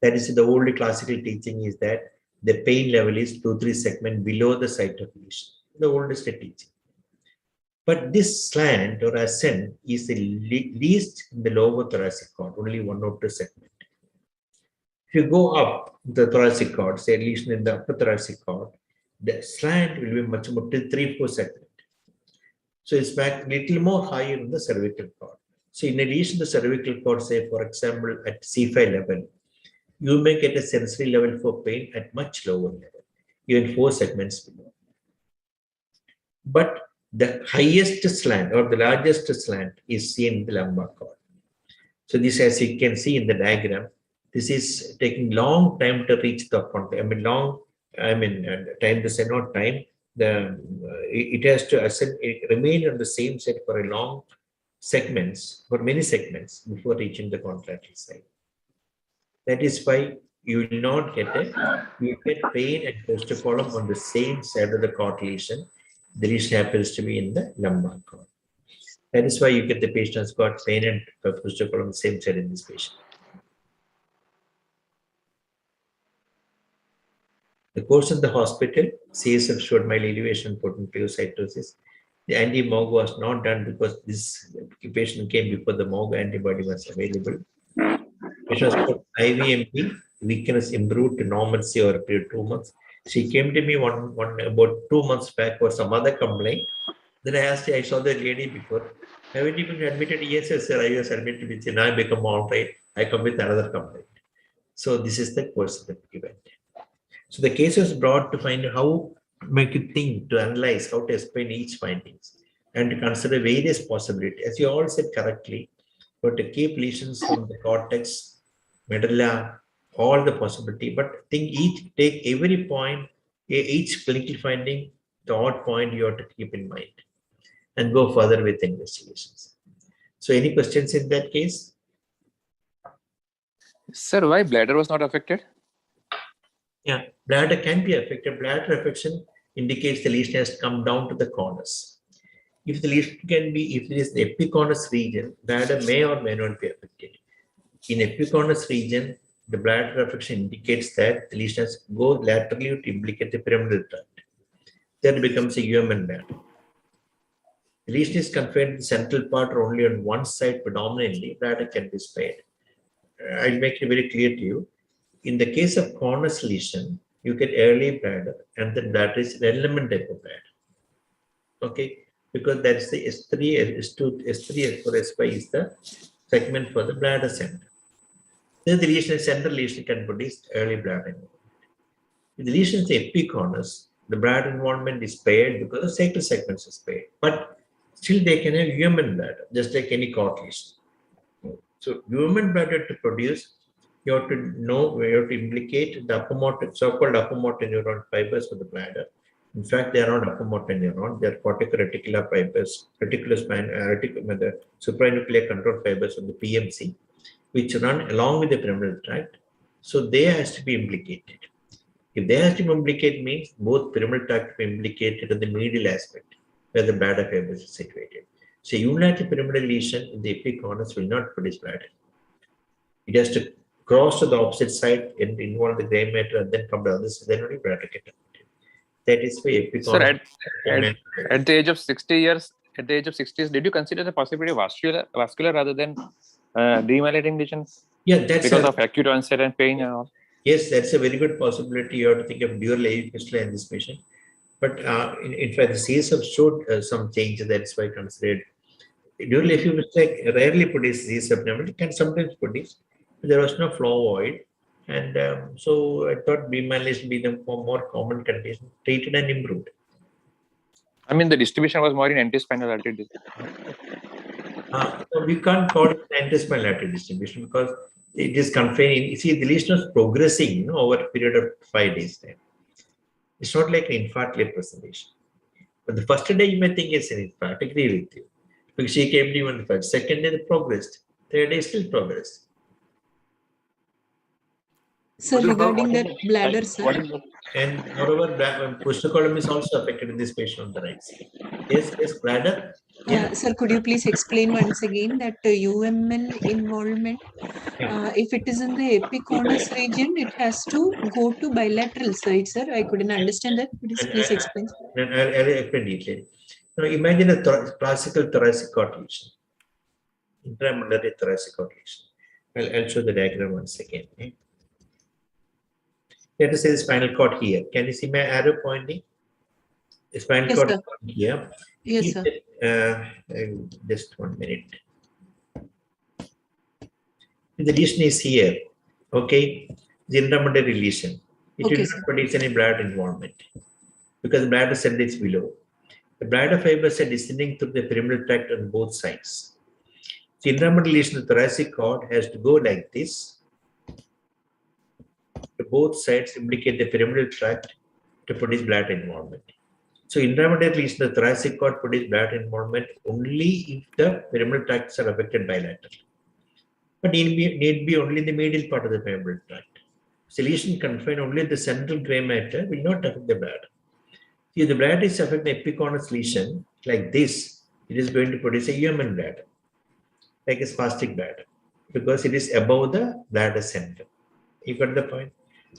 A: That is, the old classical teaching is that the pain level is 2-3 segments below the site of lesion. The oldest teaching. But this slant or ascent is the least in the lower thoracic cord, only 1 or 2 segments. If you go up the thoracic cord, say lesion in the upper thoracic cord, the slant will be much more, 3-4 segments. So it's back a little more higher in the cervical cord. So in a lesion the cervical cord, say for example at C5 level, you may get a sensory level for pain at much lower level, even 4 segments below. But the highest slant or the largest slant is seen in the lumbar cord. So this, as you can see in the diagram, this is taking long time to reach the point. Time to say not time. It has to ascend, remain on the same side for a long segments, for many segments before reaching the contralateral side. That is why you will not get you get pain and posterior column on the same side of the cord lesion. The lesion happens to be in the lumbar cord. That is why you get the patient has got pain and posterior column on the same side in this patient. The course in the hospital, CSF showed mild elevation potent phagocytosis. The anti-MOG was not done because this patient came before the MOG antibody was available. It was put IVMP, weakness improved to normalcy over a period of 2 months. She came to me about 2 months back for some other complaint. Then I asked her, I saw the lady before. Haven't you been admitted? Yes, sir, I was admitted. Now I become all right. I come with another complaint. So this is the course of the event. So the case was brought to find how make you think, to analyze, how to explain each findings, and to consider various possibilities. As you all said correctly, but to keep lesions from the cortex, medulla, all the possibility, but take every point, each clinical finding, the odd point you have to keep in mind and go further with investigations. So any questions in that case?
I: Sir, why bladder was not affected?
A: Yeah, bladder can be affected. Bladder affection indicates the lesion has come down to the corners. If the lesion if it is the epicornus region, bladder may or may not be affected. In epicornus region, the bladder affection indicates that the lesion has go laterally to implicate the pyramidal tract. Then it becomes a UMN bladder. The lesion is confined to the central part or only on one side predominantly, bladder can be spared. I'll make it very clear to you. In the case of conus lesion, you get early bladder, and then bladder is an element type of bladder. Okay, because that's the S3, S2, S3, S4, S5 is the segment for the bladder center. Then the lesion, central lesion can produce early bladder involvement. If the lesion is epiconus, the bladder involvement is spared because the sacral segments are spared. But still they can have human bladder, just like any cord lesion. So human bladder to produce, you have to know, you have to implicate the upper motor, so-called upper motor neuron fibers for the bladder. In fact, they are not upper motor neuron, they are cortico-reticular fibers, the supranuclear control fibers of the PMC, which run along with the pyramidal tract. So they has to be implicated. If they has to be implicated means both pyramidal tract be implicated in the medial aspect where the bladder fibers are situated. So unilateral pyramidal lesion in the epiconus will not produce bladder. It has to cross to the opposite side and involve the gray matter and then come down this, then only bladder get up. That is why epiconus.
I: Sir, at the age of 60 years, at the age of 60s, did you consider the possibility of vascular rather than demyelinating lesions?
A: Yeah, that's
I: because of acute onset and pain and all.
A: Yes, that's a very good possibility. You have to think of dural AV fistula in this patient. But in fact, the CSF showed some changes. That's why considered. Dural AV fistula rarely produce CSF pneumonia. It can sometimes produce. But there was no flow void. And so I thought demyelination be the more common condition, treated and improved.
I: I mean, the distribution was more in antispinal artery.
A: So we can't call it antispinal artery distribution because it is confined. You see, the lesion was progressing over a period of 5 days. Time. It's not like an infarct presentation. But the first day you may think it's an infarct. I agree with you. Because she came to you on the first. Second day it progressed. Third day still progressed.
J: So regarding that bladder, sir.
A: And moreover, posterior column is also affected in this patient on the right side. Yes, bladder.
J: Yeah. Sir, could you please explain once again that UMN involvement, if it is in the epiconus region, it has to go to bilateral side, sir? I couldn't understand that. Could you please explain?
A: I'll explain detail. Now imagine a classical thoracic cord lesion. Intramedullary thoracic cord lesion. I'll show the diagram once again. Okay? Let us say the spinal cord here. Can you see my arrow pointing? The spinal cord here.
J: Yes, sir.
A: Just 1 minute. The lesion is here. Okay, the intramedullary lesion. It will not produce any bladder involvement because the bladder center is below. The bladder fibers are descending through the pyramidal tract on both sides. The intramedullary lesion of the thoracic cord has to go like this. Both sides implicate the pyramidal tract to produce bladder involvement. So intramedullary lesion of the thoracic cord produce bladder involvement only if the pyramidal tracts are affected bilaterally. But need be only the medial part of the pyramidal tract. So lesion confined only the central gray matter will not affect the bladder. If the bladder is affecting the epiconus lesion like this, it is going to produce a human bladder, like a spastic bladder, because it is above the bladder center. You got the point?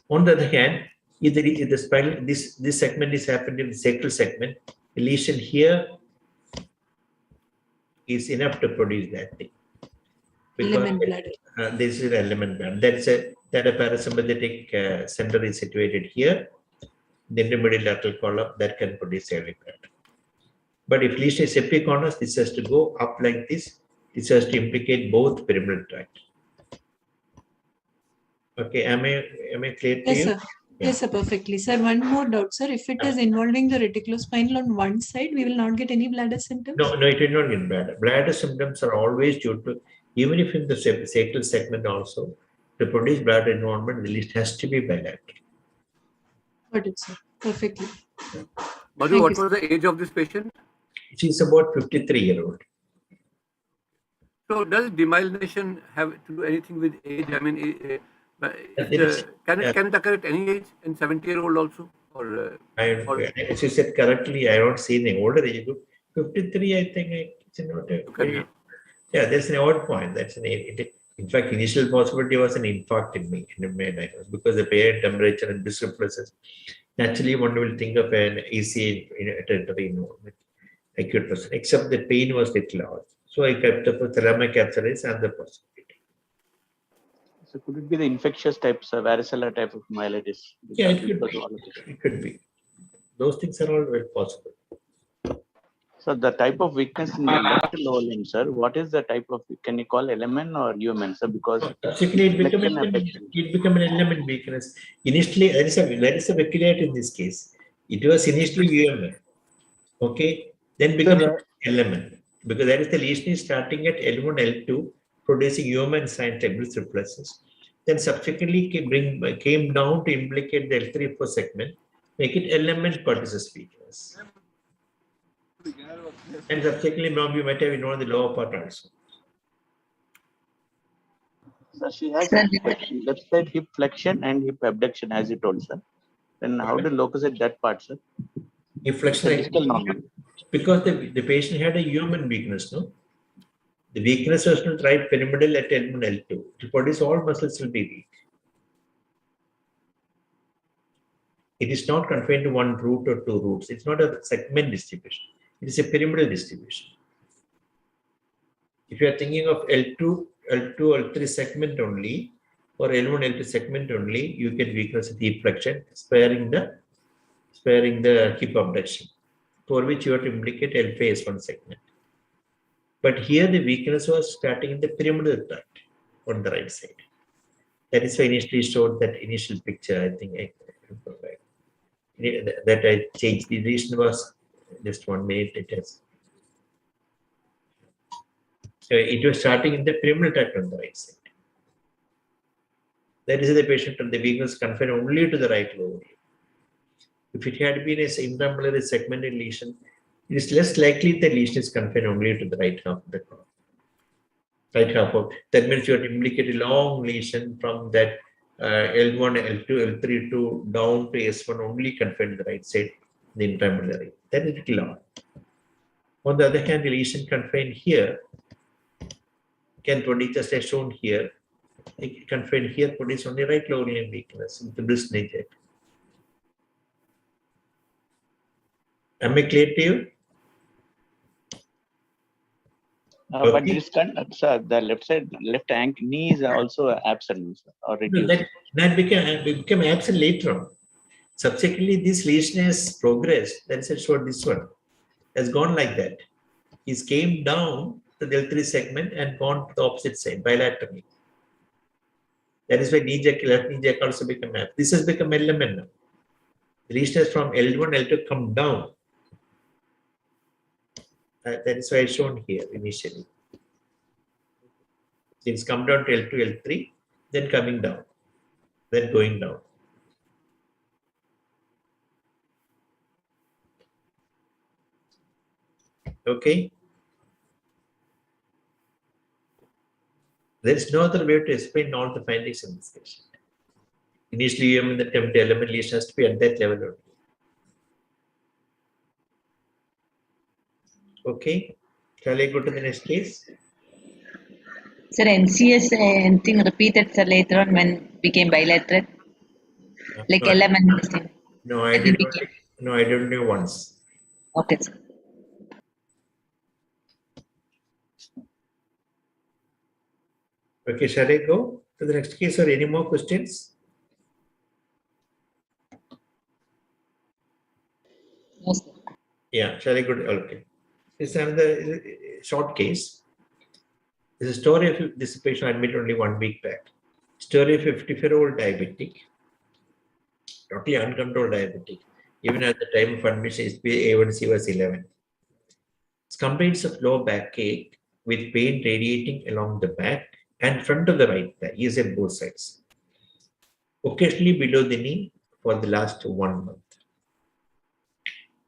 A: On the other hand, if the spinal, this segment is happening in the sacral segment, the lesion here is enough to produce that thing. Because this is an element bladder. That a parasympathetic center is situated here. The intermediate lateral column that can produce early bladder. But if lesion is epiconus, this has to go up like this. This has to implicate both pyramidal tract. Okay, am I clear to you?
J: Sir. Yeah. Yes, sir, perfectly. Sir, one more doubt, sir. If it is involving the reticulospinal on one side, we will not get any bladder symptoms?
A: No, it will not get bladder. Bladder symptoms are always due to, even if in the sacral segment also, to produce bladder involvement, the lesion has to be bilateral.
J: Got it, sir. Perfectly.
B: Madhu, what was the age of this patient?
A: She is about 53-year-old.
B: So does demyelination have to do anything with age? I mean, can it occur at any age, in 70-year-old also?
A: As you said correctly, I don't see any older age group. 53, I think it's not a yeah, that's an odd point. That's in fact, initial possibility was an infarct in me, because the parent temperature and dysreflexes. Naturally, one will think of an ECA territory involvement. acute person, except the pain was little large. So I kept up with thalamic capsulitis and the possibility.
H: So could it be the infectious types, varicella type of myelitis?
A: Yeah, it could be. It could be. Those things are all well possible.
H: So the type of weakness in the left lower limb, sir, what is the type of, can you call LMN or UMN, sir? Because
A: subsequently it became an element weakness. Initially, there is a vignette in this case. It was initially UMN. Okay, then become element because that is the lesion is starting at L1, L2, producing UMN sign fibrous reflexes. Then subsequently came down to implicate the L3, 4 segment, make it element pertussis weakness. And subsequently, now we might have known the lower part also.
H: So she has left side hip flexion and hip abduction, as you told, sir. Then how to locate that part, sir?
A: Hip flexion, because the patient had a human weakness, no? The weakness was not right pyramidal at L1, L2. To produce all muscles will be weak. It is not confined to one root or two roots. It's not a segment distribution. It is a pyramidal distribution. If you are thinking of L2, L3 segment only, or L1, L2 segment only, you get weakness at hip flexion, sparing the hip abduction, for which you have to implicate L5, S1 segment. But here the weakness was starting in the pyramidal tract on the right side. That is why I initially showed that initial picture. I think that I changed. The reason was just 1 minute. It was starting in the pyramidal tract on the right side. That is the patient and the weakness confined only to the right lower limb. If it had been a intramedullary segmented lesion, it is less likely the lesion is confined only to the right half of the column. Right half of that means you have to implicate a long lesion from that L1, L2, L3 to down to S1 only confined to the right side, the intramedullary. That is little odd. On the other hand, the lesion confined here can produce, just as shown here, confined here produce only right lower limb weakness with the brisk nature. Am I clear to you?
H: But this sir, the left side, left ankle, knee is also absent, sir, or reduced.
A: That became absent later on. Subsequently, this lesion has progressed. That is what this one has gone like that. It came down to the L3 segment and gone to the opposite side bilaterally. That is why left knee jack also become absent. This has become element now. The lesion has from L1, L2 come down. That is why it's shown here initially. It's come down to L2, L3, then coming down, then going down. Okay. There is no other way to explain all the findings in this patient. Initially, you mean the element lesion has to be at that level only. Okay, shall I go to the next case?
G: Sir, NCS anything repeated sir later on when became bilateral? Like element the same.
A: No, I don't know once.
G: Okay, sir.
A: Okay, shall I go to the next case or any more questions?
G: Yes, sir.
A: Yeah, shall I go to, okay. This is another short case. This is a story of this patient admitted only 1 week back. Story of a 54-year-old diabetic, totally uncontrolled diabetic. Even at the time of admission, his A1C was 11. It's complaints of low backache with pain radiating along the back and front of the right thigh. He is at both sides. Occasionally below the knee for the last 1 month.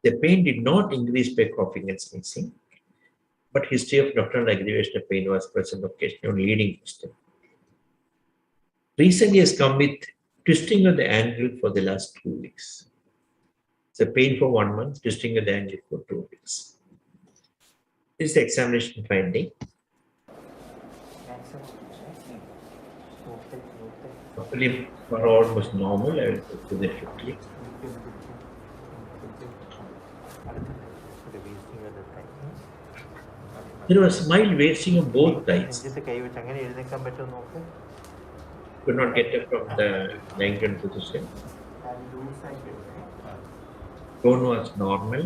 A: The pain did not increase by coughing and sneezing, but history of nocturnal aggravation of pain was present occasionally on leading system. Recently has come with twisting of the ankle for the last 2 weeks. So pain for 1 month, twisting of the ankle for 2 weeks. This is the examination finding. Hopefully for all was normal. I will go through that quickly. There was mild wasting of both thighs.
C: നെഞ്ചത്ത് കൈ വെച്ച് അങ്ങനെ എഴുന്നേക്കാൻ പറ്റുമോ നോക്ക്.
A: Could not get up from the lying down position.
C: ലൂസാക്കി എടുക്കണേ.
A: Tone was normal.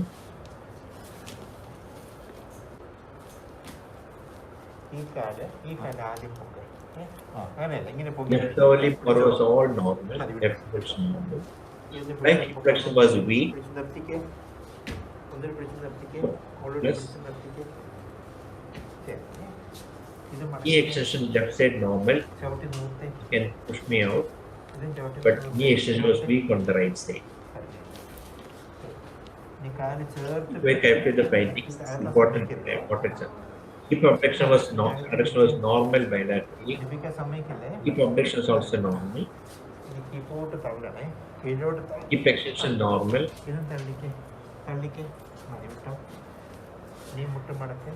C: ഈ കാല് ആദ്യം പൊക്ക്. അങ്ങനെയല്ല ഇങ്ങനെ പൊക്കി.
A: Left lower limb was all normal. Left flexion normal. Right hip flexion was weak.
C: പിടിച്ച് നിർത്തിക്കേ. ഒന്നിന് പിടിച്ച് നിർത്തിക്കേ. Already
A: Plus.
C: പിടിച്ച് നിർത്തിക്കേ. ശരി. ഇത്
A: Knee extension left side normal.
C: ചവിട്ടി നിർത്തി.
A: Can push me out.
C: ഇതും ചവിട്ടി
A: But knee extension was weak on the right side.
C: നീ കാല് ചേർത്ത്
A: Where I the findings, important. Hip abduction was normal bilaterally.
C: ലഭിക്കാൻ സമ്മതിക്കില്ലേ?
A: Hip abduction is also normal.
C: ഇനി കീപ്പോട്ട് തള്ളണേ. കീഴോട്ട്
A: Hip extension normal.
C: ഇതും തള്ളിക്കേ. മതി വിട്ടോ. നീ മുട്ട് മടക്ക്.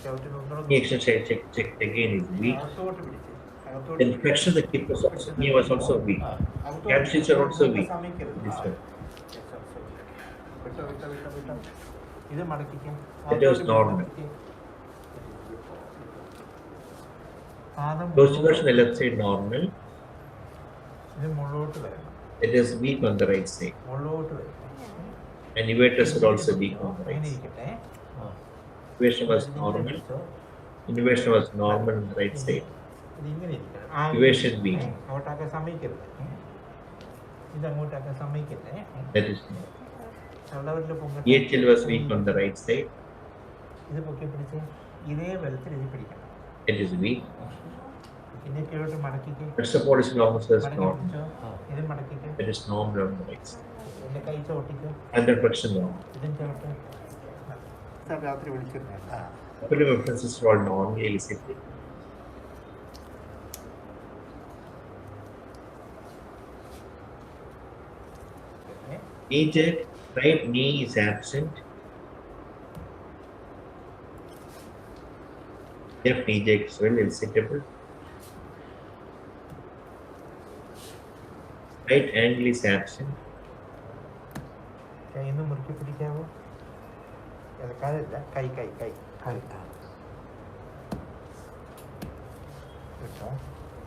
C: ചവിട്ടി
A: Knee extension checked again is weak.
C: അകത്തോട്ട് പിടിച്ച്.
A: Then flexion of the hip was also, knee was also weak. Hamstrings are also weak. This one.
C: വിട്ടോ. ഇത് മടക്കിക്കേ.
A: That was normal.
C: പാദം
A: Dorsiflexion on the left side normal.
C: ഇത് മുകളിലോട്ട് വരണം.
A: It is weak on the right side.
C: മുകളിലോട്ട് വരണം.
A: And inverters were also weak on the right
C: അങ്ങനെ
A: side.
C: ഇരിക്കട്ടെ.
A: Inversion was normal. Inversion was normal on the right side.
C: ഇത് ഇങ്ങനെ ഇരിക്കണം.
A: Inversion weak.
C: അങ്ങോട്ടാക്കാൻ സമ്മതിക്കരുത്. ഇത് അങ്ങോട്ടാക്കാൻ സമ്മതിക്കരുത്.
A: That is normal.
C: തള്ളവരിൽ പൊങ്ങട്ടെ.
A: EHL was weak on the right side.
C: ഇത് പൊക്കി പിടിച്ച് ഇതേ ബലത്തിൽ ഇത് പിടിക്കണം.
A: It is weak.
C: ഇതിനെ കീഴോട്ട് മടക്കിക്കേ.
A: Extrapolis longus was
C: മടക്കി
A: normal.
C: പിടിച്ചോ. ഇത് മടക്കിക്കേ.
A: It is normal on the right side.
C: എന്റെ കൈ ചോട്ടിക്കോ.
A: Under flexion normal.
C: ഇതും ചോട്ടെ. സാർ രാത്രി വിളിച്ചിരുന്നേ.
A: Upper limb references were all normally elicited. Aged right knee is absent. Left knee jack is well elicitable. Right angle is absent.
C: കൈന്ന് മുറുക്കി പിടിക്കാവോ? ഇളക്കാതില്ല. കൈ വിട്ടോ.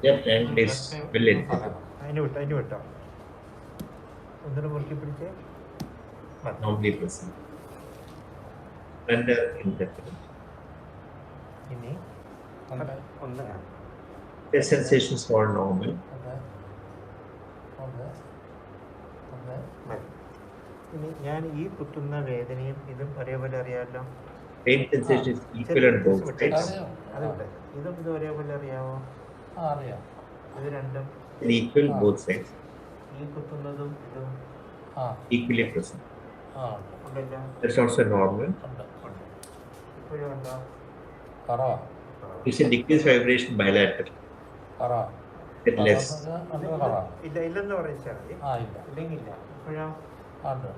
A: Left angle is well elicitable.
C: അതിന് വിട്ടോ. ഒന്നിനും മുറുക്കി പിടിച്ചേ.
A: Normally present. Under interference.
C: ഇനി ഒന്ന്
A: The sensations are normal.
C: മതി. ഇനി ഞാൻ ഈ കുത്തുന്ന വേദനയും ഇതും ഒരേപോലെ അറിയാമല്ലോ.
A: Pain sensation is equal on both sides.
C: അതുണ്ട്. ഇതും ഇത് ഒരേപോലെ അറിയാമോ?
K: അറിയാം.
C: ഇത് രണ്ടും
A: And equal both sides.
C: ഈ കുത്തുന്നതും ഇതും
A: Equally present.
C: ഉണ്ടല്ലോ.
A: That's also normal.
C: ഇപ്പോഴും ഉണ്ടോ?
A: It's a decreased vibration bilateral. At less.
C: ഇല്ലെന്ന് പറയിച്ചാൽ മതി. ഇല്ലെങ്കിൽ ഇല്ല. ഇപ്പോഴോ? അവിടെ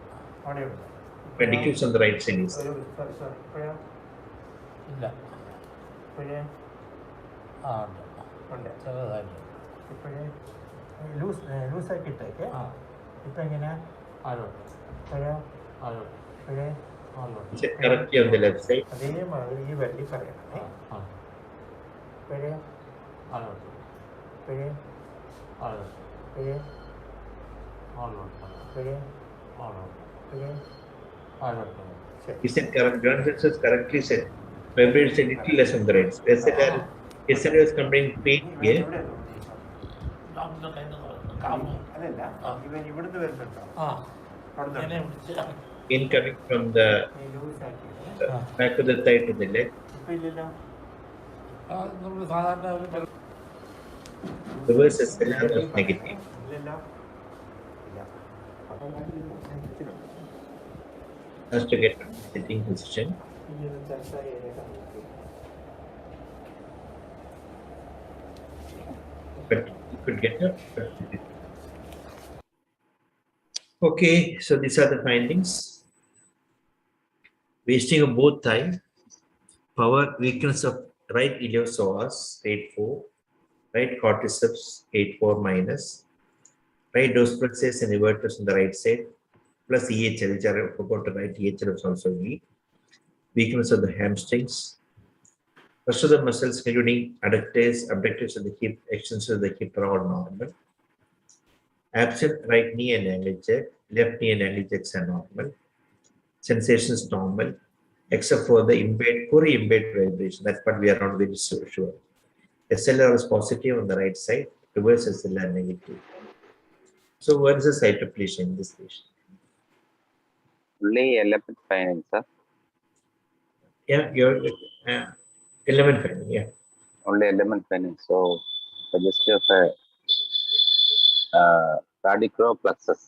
C: ഉണ്ട്.
A: When decrease on the right side is.
C: Sorry. ഇപ്പോഴോ? ഇപ്പോഴേ ഉണ്ട്. ഇപ്പോഴേ ലൂസാക്കി ഇട്ടേക്ക്. ഇപ്പം എങ്ങനെയാ? ഇപ്പോഴോ? ഇപ്പോഴേ
A: Is it correctly on the left side?
C: അതേമാതിരി ഈ വള്ളി പറയണേ. ഇപ്പോഴേ ഇപ്പോഴേ ഇപ്പോഴേ ഇപ്പോഴേ ഇപ്പോഴേ
A: Is it correct? Joint sensors correctly set. Vibrates a little less on the right side. Yesterday was coming pain here.
C: അതല്ല ഇവൻ ഇവിടുന്ന് വരുന്നുണ്ടോ?
A: Incoming from the back of the thigh to the leg.
C: ഇപ്പൊ ഇല്ലല്ലോ.
A: Reverse SLR was negative.
C: ഇല്ലല്ലോ.
A: Has to get sitting position. But you could get up. Okay, so these are the findings. Wasting of both thigh, power weakness of right iliopsoas, grade 4, right quadriceps, grade 4 minus, right dorsiflexus and inverters on the right side, plus EHL, which I forgot to write, EHL is also weak. Weakness of the hamstrings, Rest of the muscles, including adductors, abductors of the hip, extensors of the hip are all normal. Absent right knee and ankle jack, left knee and ankle jacks are normal. Sensations normal, except for the impaired vibration. That part we are not very sure. SLR is positive on the right side, reverse SLR negative. So what is the cytoplegia in this patient?
D: Only element finding, sir.
A: Yeah, your element finding, yeah.
D: Only element finding. So suggestive of a radiculoplexus,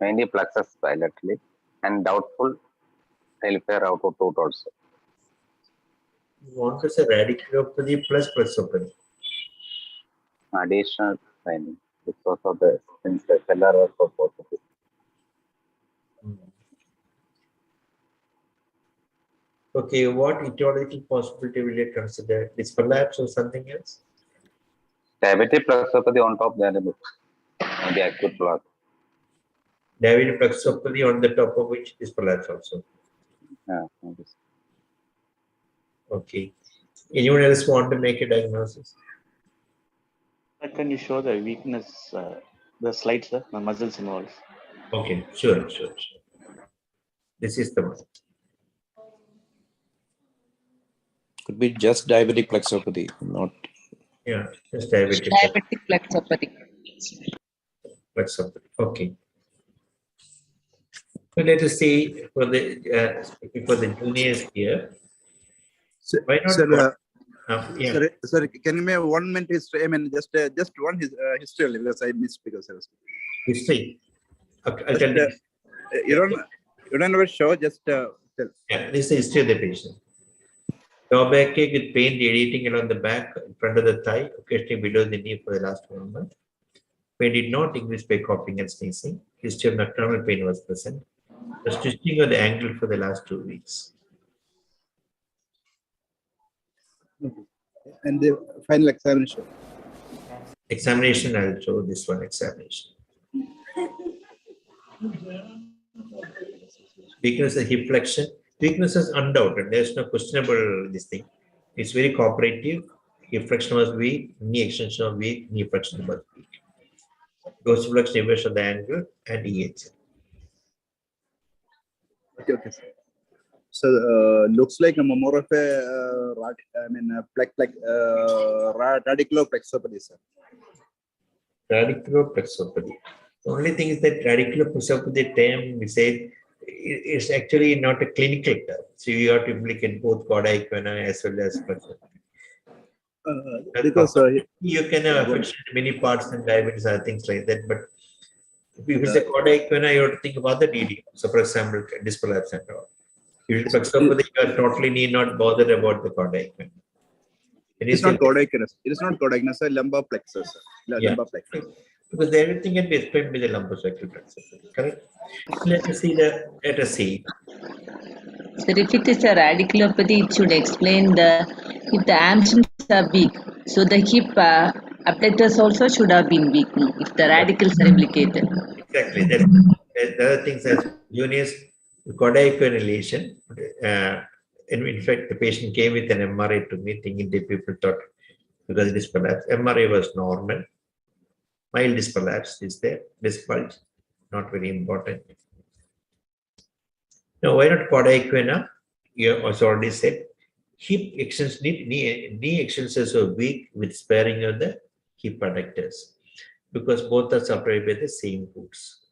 D: mainly plexus bilaterally, and doubtful tailpair outward root also.
A: You want to say radiculopathy plus plexopathy.
D: Additional finding because of the SLR also positive.
A: Okay, what etiological possibility will you consider? Disprolapse or something else?
D: Diabetic plexopathy on top, then maybe acute blood.
A: Diabetic plexopathy on the top of which disprolapse also.
D: Yeah, maybe.
A: Okay. Anyone else want to make a diagnosis?
H: Can you show the weakness, the slides, sir, the muscles involved?
A: Okay, sure. This is the one.
K: Could be just diabetic plexopathy, not.
A: Yeah, just diabetic
G: plexopathy.
A: Okay. So let us see for the juniors here. Why not?
L: Sir,
A: Yeah.
L: sir, can you make 1 minute history? I mean, just one history only, because I missed because I was.
A: History. Okay, I'll
L: Just,
A: tell you.
L: you don't ever show, just tell.
A: Yeah, this is the history of the patient. Low backache with pain radiating along the back, in front of the thigh, occasionally below the knee for the last 1 month. Pain did not increase by coughing and sneezing. History of nocturnal pain was present. The stitching of the ankle for the last 2 weeks.
L: And the final examination.
A: Examination, I'll show this one examination. Weakness of hip flexion. Weakness is undoubted. There's no questionable this thing. It's very cooperative. Hip flexion was weak, knee extension was weak, knee flexion was weak. Dorsiflexion inversion of the ankle and EH.
L: Okay, sir. So looks like more of a radiculoplexopathy, sir.
A: Radiculoplexopathy. The only thing is that radiculoplexopathy term we say is actually not a clinical term. So you have to implicate both cauda equina as well as plexopathy.
L: Because
A: you can have affection in many parts and diabetes and things like that, but if it's a cauda equina, you have to think about the DD. So, for example, disprolapse and all. If it's plexopathy, you are totally need not bothered about the cauda equina.
L: It's not cauda equina. It is not cauda equina, it's a lumbar plexus. Lumbar plexus.
A: Because everything can be explained by the lumbosacral plexus. Correct? Let us see.
G: So if it is a radiculopathy, it should explain if the hamstrings are weak. So the hip abductors also should have been weak if the radicals are implicated.
A: Exactly. The other things as juniors, cauda equina lesion. In fact, the patient came with an MRI to me, thinking the people thought because it is prolapse. MRI was normal. Mild disc prolapse is there. Disc bulge, not very important. Now, why not cauda equina? You also already said hip extension, knee extensions are weak with sparing of the hip adductors because both are supplied by the same roots.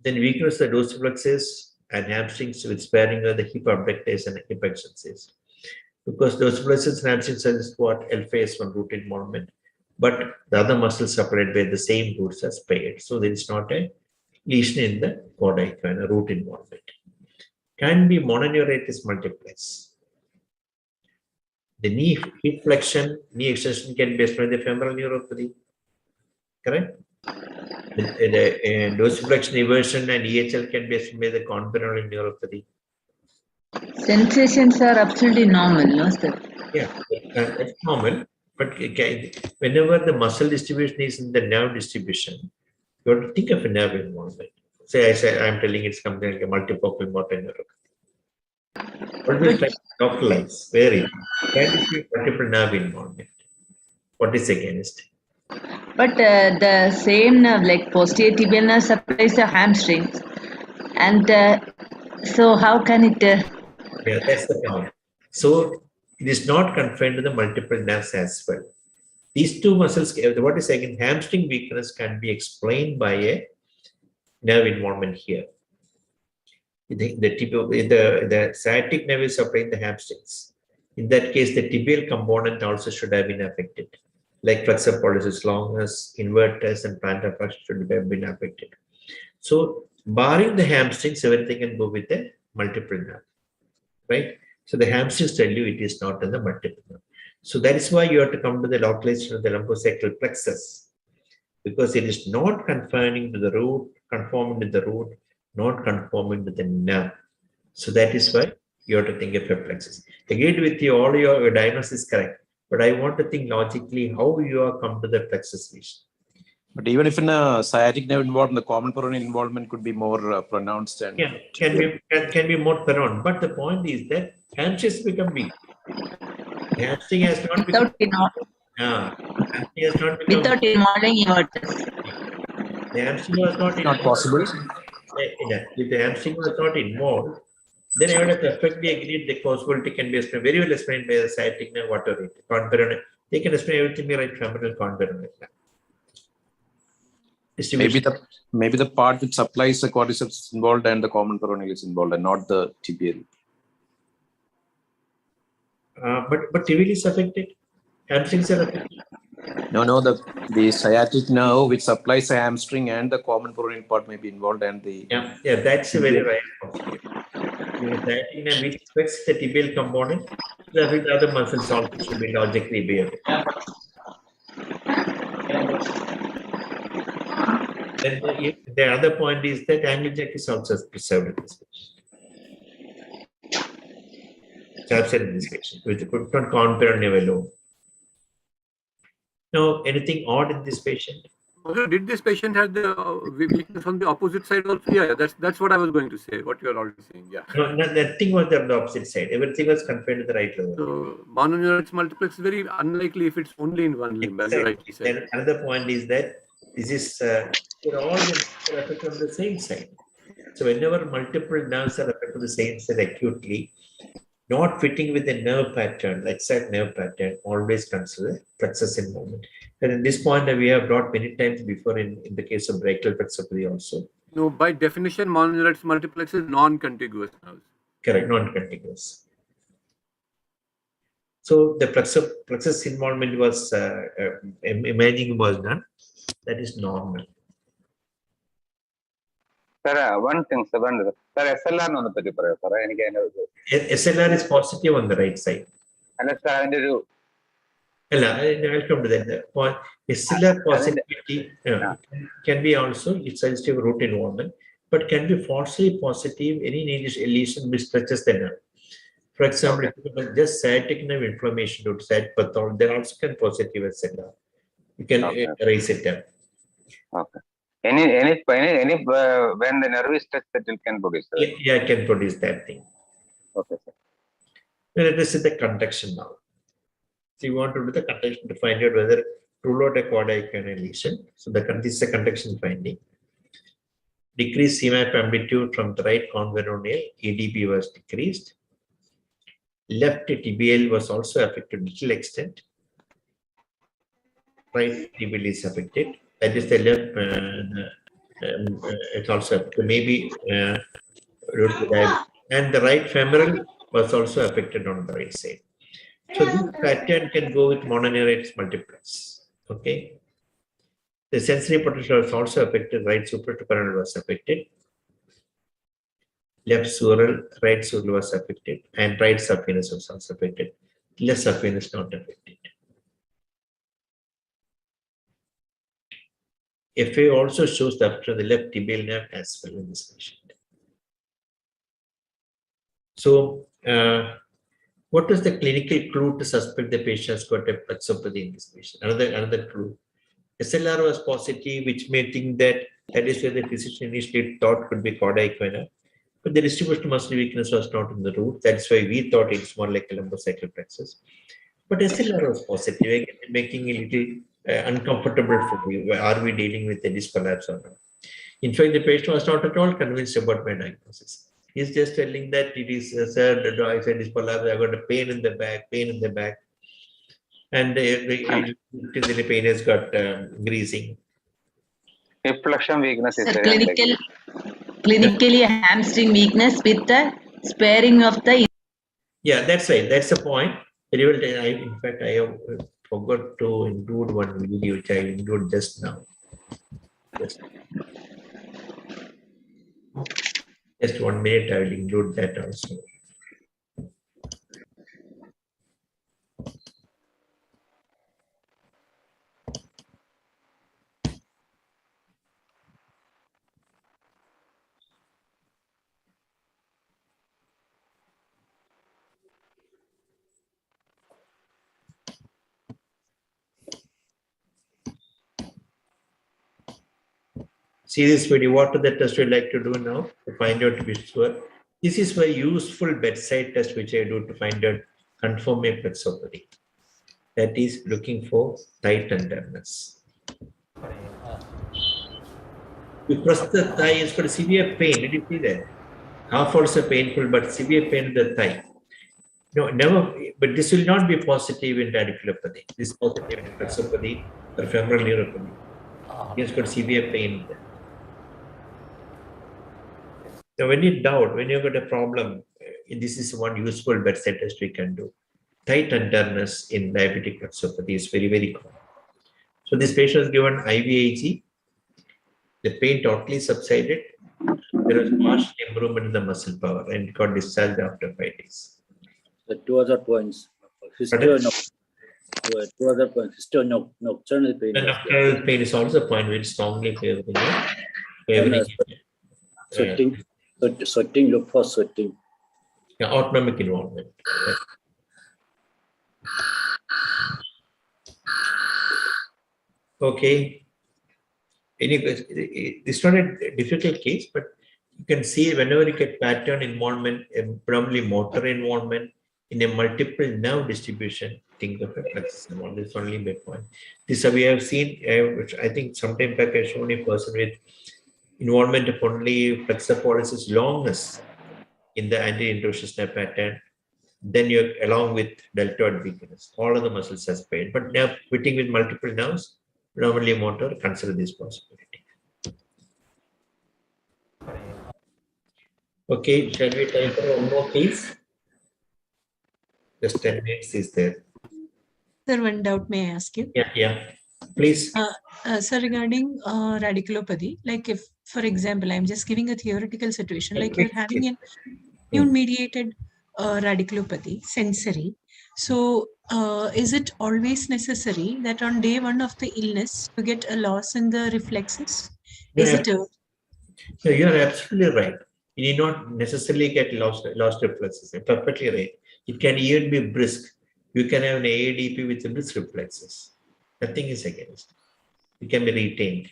A: Then weakness of the dorsiflexus and hamstrings with sparing of the hip abductors and hip extensions. Because dorsiflexus and hamstrings are just what L5S1 root involvement, but the other muscles supplied by the same roots are spared. So there is not a lesion in the cauda equina root involvement. Can be mononeuritis multiplex. The knee hip flexion, knee extension can be explained by the femoral neuropathy. Correct? The dorsiflexion inversion and EHL can be explained by the conferral neuropathy.
G: Sensations are absolutely normal, no, sir?
A: Yeah, that's normal. But whenever the muscle distribution is in the nerve distribution, you have to think of a nerve involvement. Say, I'm telling it's something like a multifocal motor neuropathy. Always try to localize. Very. Can it be multiple nerve involvement? What is against?
G: But the same nerve, like posterior tibial nerve, supplies the hamstrings, and so how can it?
A: Yeah, that's the point. So it is not confined to the multiple nerves as well. These two muscles, what is again, hamstring weakness can be explained by a nerve involvement here. The sciatic nerve is supplying the hamstrings. In that case, the tibial component also should have been affected. Like flexor pollicis longus, inverters, and plantar fascia should have been affected. So, barring the hamstrings, everything can go with the multiple nerve, right? So the hamstrings tell you it is not in the multiple nerve. So that is why you have to come to the localization of the lumbosacral plexus, because it is not confining to the root, conforming to the root, not conforming to the nerve. So that is why you have to think of a plexus. Again, with you, all your diagnosis is correct, but I want to think logically how you have come to the plexus lesion.
K: But even if in a sciatic nerve involvement, the common peroneal involvement could be more pronounced and
A: can be more pronounced. But the point is that hamstrings become weak. The hamstring has not become. Hamstring has not become.
G: Without involving inverters.
A: The hamstring was not involved.
K: Not possible.
A: If the hamstring was not involved, then I would have perfectly agreed the causability can be explained, very well explained by the sciatic nerve, whatever it is. They can explain everything by right femoral conperoneal.
K: Maybe the part which supplies the quadriceps is involved and the common peroneal is involved and not the tibial.
A: But tibial is affected. Hamstrings are affected.
K: No, the sciatic nerve which supplies the hamstring and the common peroneal part may be involved and the
A: that's a very right possibility. The sciatic nerve which affects the tibial component, the other muscles also should be logically be affected. Then the other point is that angle jack is also preserved in this patient. It's absent in this patient, which could not conperoneal alone. Now, anything odd in this patient?
B: Did this patient have the weakness on the opposite side also? Yeah, that's what I was going to say. What you are already saying, yeah.
A: No, nothing was on the opposite side. Everything was confined to the right level.
B: So, mononeuritis multiplex is very unlikely if it's only in one limb.
A: Exactly. Then another point is that this is all the affected on the same side. So whenever multiple nerves are affected on the same side acutely, not fitting with the nerve pattern, like exact nerve pattern, always consider plexus involvement. And in this point, we have brought many times before in the case of brachial plexopathy also.
B: No, by definition, mononeuritis multiplex is non-contiguous nerves.
A: Correct, non-contiguous. So the plexus involvement was imaging was done. That is normal.
D: Sir, one thing, sir, SLR no
A: SLR is positive on the right side.
D: I'll come to
A: that. SLR positivity can be also, it's suggestive root involvement, but can be falsely positive any lesion which touches the nerve. For example, if you have just sciatic nerve inflammation due to sciatic pathology, then also can positive SLR. You can raise it up.
D: Okay. Any when the nerve is touched, that it can produce.
A: Yeah, it can produce that thing.
D: Okay, sir.
A: Let us see the conduction now. So you want to do the conduction to find out whether rule out a quadricular lesion. So this is a conduction finding. Decreased CMAP amplitude from the right converoneal, EDB was decreased. Left tibial was also affected to little extent. Right tibial is affected. That is the left. It's also affected. Maybe and the right femoral was also affected on the right side. So this pattern can go with mononeuritis multiplex. Okay. The sensory potential was also affected. Right supraperoneal was affected. Left sural, right sural was affected, and right subvenous was also affected. Left subvenous not affected. FA also shows the affection of the left tibial nerve as well in this patient. So, what was the clinical clue to suspect the patient has got a plexopathy in this patient? Another clue. SLR was positive, which may think that is where the physician initially thought could be cauda equina. but the distribution muscle weakness was not in the root. That's why we thought it's more like a lumbosacral plexus. But SLR was positive, again, making a little uncomfortable for me. Are we dealing with a disc collapse or not? In fact, the patient was not at all convinced about my diagnosis. He's just telling that it is, sir, I said disc collapse, I got a pain in the back, and the pain has got greasing.
D: Hip flexion weakness is
G: Sir,
D: very unlikely.
G: clinically hamstring weakness with the sparing of the.
A: Yeah, that's right. That's the point. Very well. In fact, I have forgot to include one video which I included just now. Just 1 minute, I will include that also. See this video, what are the tests we like to do now to find out which were. This is a useful bedside test which I do to find out confirm a plexopathy. That is looking for thigh tenderness. You press the thigh, it's got severe pain. Did you see that? Half also painful, but severe pain in the thigh. No, never. But this will not be positive in radiculopathy. This is positive in plexopathy or femoral neuropathy. It's got severe pain there. So when you doubt, when you've got a problem, this is one useful bedside test we can do. Thigh tenderness in diabetic plexopathy is very, very common. So this patient was given IVIG. The pain totally subsided. There was partial improvement in the muscle power and got discharged after 5 days.
F: The two other points. Two other points. Nocturnal pain.
A: The nocturnal pain is also a point which strongly favoring.
F: Sweating, look for sweating.
A: Yeah, autonomic involvement. Okay. Anyway, it's not a difficult case, but you can see whenever you get pattern involvement, probably motor involvement in a multiple nerve distribution, think of a plexus involvement. This is only my point. This we have seen, which I think sometime back I shown a person with involvement of only flexor pollicis longus in the anti-introductional pattern. Then you're along with deltoid weakness. All of the muscles has pain, but now fitting with multiple nerves, normally motor, consider this possibility. Okay, shall we try for one more case? Just 10 minutes is there.
J: Sir, one doubt may I ask you?
A: Yeah, please.
J: So regarding radiculopathy, like if, for example, I'm just giving a theoretical situation, like you're having an immune-mediated radiculopathy, sensory. So is it always necessary that on day one of the illness to get a loss in the reflexes?
A: No, you're absolutely right. You need not necessarily get lost reflexes. You're perfectly right. It can even be brisk. You can have an AADP with the brisk reflexes. Nothing is against. It can be retained.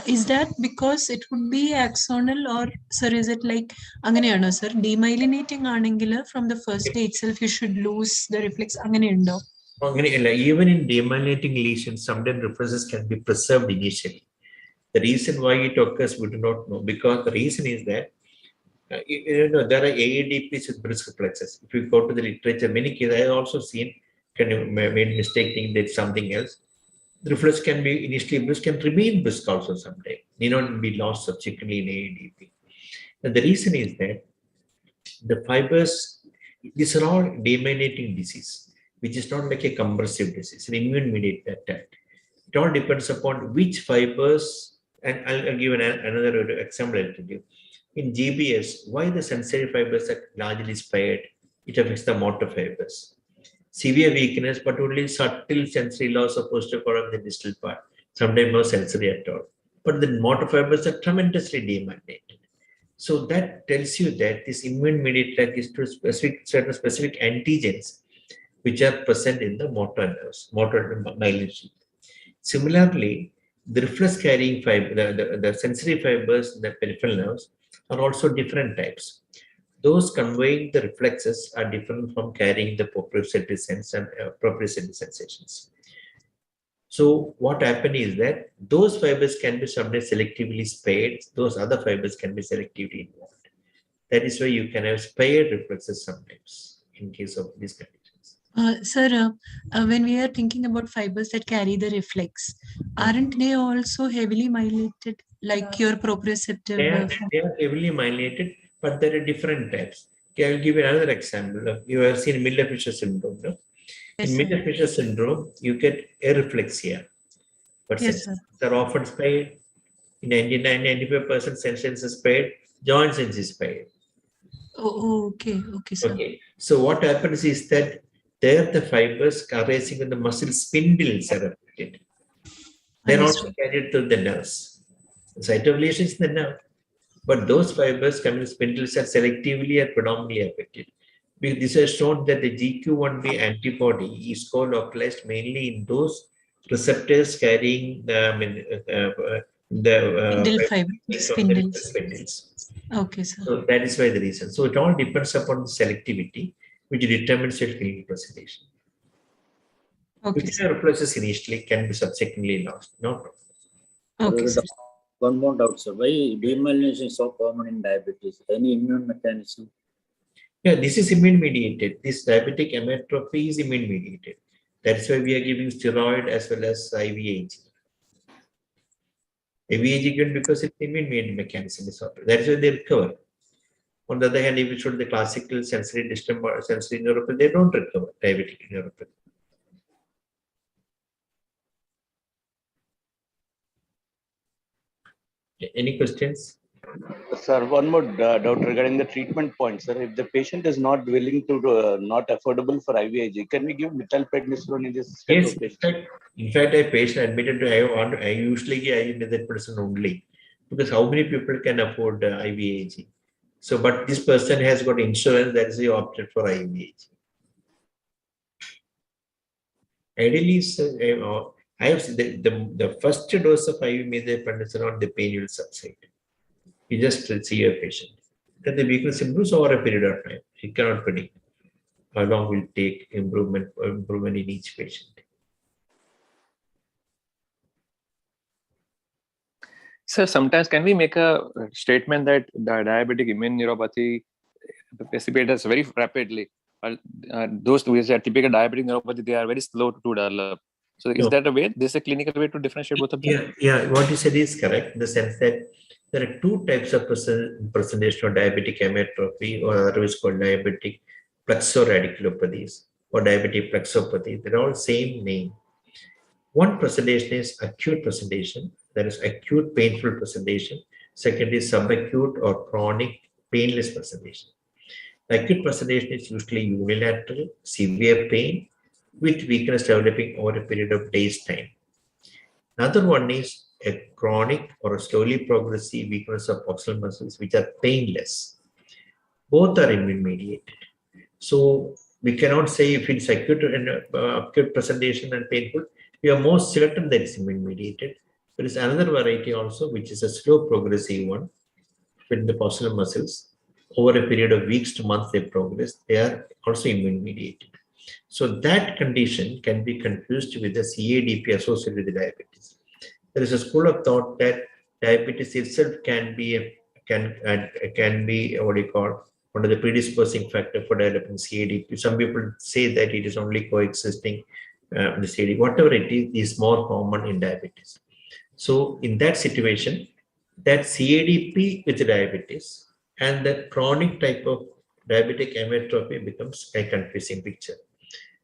J: Is that because it would be axonal, or sir, is it like anganeyano sir, demyelinating anengila from the first day itself you should lose the reflex anganeyundo?
A: Even in demyelinating lesions, sometimes reflexes can be preserved initially. The reason why it occurs, we do not know, because the reason is that there are AADPs with brisk reflexes. If you go to the literature, many cases I have also seen made mistake thinking that something else. The reflex can be initially brisk, can remain brisk also someday, need not be lost subsequently in AADP. And the reason is that the fibers, these are all demyelinating disease, which is not like a compressive disease, an immune-mediated attack. It all depends upon which fibers, and I'll give another example to you. In GBS, why the sensory fibers are largely spared? It affects the motor fibers. Severe weakness, but only subtle sensory loss of posterior column in the distal part. Sometimes no sensory at all. But the motor fibers are tremendously demyelinated. So that tells you that this immune-mediated is to certain specific antigens which are present in the motor nerves, motor myelin sheath. Similarly, the reflex carrying fiber, the sensory fibers in the peripheral nerves are also different types. Those conveying the reflexes are different from carrying the proprioceptive sense and proprioceptive sensations. So what happened is that those fibers can be sometimes selectively spared, those other fibers can be selectively involved. That is why you can have spared reflexes sometimes in case of these conditions.
J: Sir, when we are thinking about fibers that carry the reflex, aren't they also heavily myelinated, like your proprioceptive?
A: They are heavily myelinated, but there are different types. Okay, I will give you another example. You have seen Miller-Fisher syndrome, no?
J: Yes,
A: In Miller-Fisher syndrome, you get areflexia. But
J: yes, sir.
A: are often spared. In 99-95% sensations is spared, joint sense is spared.
J: Oh, okay, okay, sir.
A: Okay. So what happens is that there the fibers arising in the muscle spindles are affected. They're also carried through the nerves. The site of lesion is the nerve. But those fibers coming spindles are selectively or predominantly affected. This has shown that the GQ1B antibody is co-localized mainly in those receptors carrying the spindles.
J: Okay, sir.
A: So that is why the reason. So it all depends upon the selectivity, which determines your clinical presentation.
J: Okay,
A: If the reflexes initially can be subsequently lost. No problem.
J: Okay, sir.
F: One more doubt, sir. Why demyelination is so common in diabetes? Any immune mechanism?
A: Yeah, this is immune mediated. This diabetic hematopy is immune mediated. That's why we are giving steroid as well as IVAG. IVAG given because it's immune mediated mechanism disorder. That's why they recover. On the other hand, if you show the classical sensory disturbance, sensory neuropathy, they don't recover diabetic neuropathy. Any questions?
H: Sir, one more doubt regarding the treatment point, sir. If the patient is not willing to, not affordable for IVIG, can we give methylprednisolone in this type
A: Yes,
H: of patient?
A: in fact, a patient admitted to I usually give IV with that person only, because how many people can afford IVIG? So, but this person has got insurance, that is why he opted for IVIG. Ideally, I have the first dose of IV methylprednisolone, the pain will subside. You just see your patient. Then the weakness improves over a period of time. You cannot predict how long will take improvement in each patient.
I: So sometimes can we make a statement that the diabetic immune neuropathy precipitates very rapidly? Those who are typical diabetic neuropathy, they are very slow to develop. So is that a way? This is a clinical way to differentiate both of them?
A: Yeah. What you said is correct in the sense that there are two types of presentation of diabetic hematopy, or otherwise called diabetic plexoradiculopathies or diabetic plexopathy. They're all same name. One presentation is acute presentation, that is acute painful presentation. Second is subacute or chronic painless presentation. The acute presentation is usually unilateral, severe pain with weakness developing over a period of days' time. Another one is a chronic or a slowly progressive weakness of proximal muscles, which are painless. Both are immune mediated. So we cannot say if it's acute and acute presentation and painful. We are most certain that it's immune mediated. There is another variety also, which is a slow progressive one with the proximal muscles. Over a period of weeks to months, they progress. They are also immune mediated. So that condition can be confused with the CADP associated with diabetes. There is a school of thought that diabetes itself can be what do you call one of the predisposing factor for developing CADP. Some people say that it is only coexisting the CADP. Whatever it is more common in diabetes. So in that situation, that CADP with diabetes and the chronic type of diabetic hematopy becomes a confusing picture.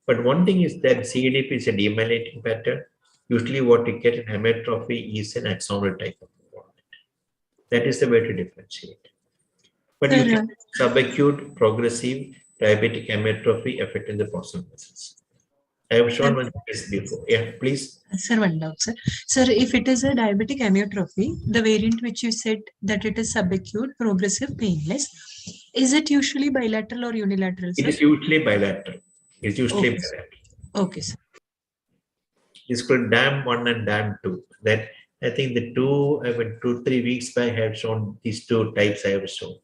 A: But one thing is that CADP is a demyelinating pattern. Usually what you get in hematopy is an axonal type of involvement. That is the way to differentiate. But you can subacute progressive diabetic hematopy affecting the proximal muscles. I have shown one case before. Yeah, please.
J: Sir, one doubt, sir. Sir, if it is a diabetic amyotrophy, the variant which you said that it is subacute, progressive, painless, is it usually bilateral or unilateral, sir?
A: It is usually bilateral. It's usually bilateral.
J: Okay, sir.
A: It's called DAM1 and DAM2. That I think the 2-3 weeks back, I have shown these two types I have shown.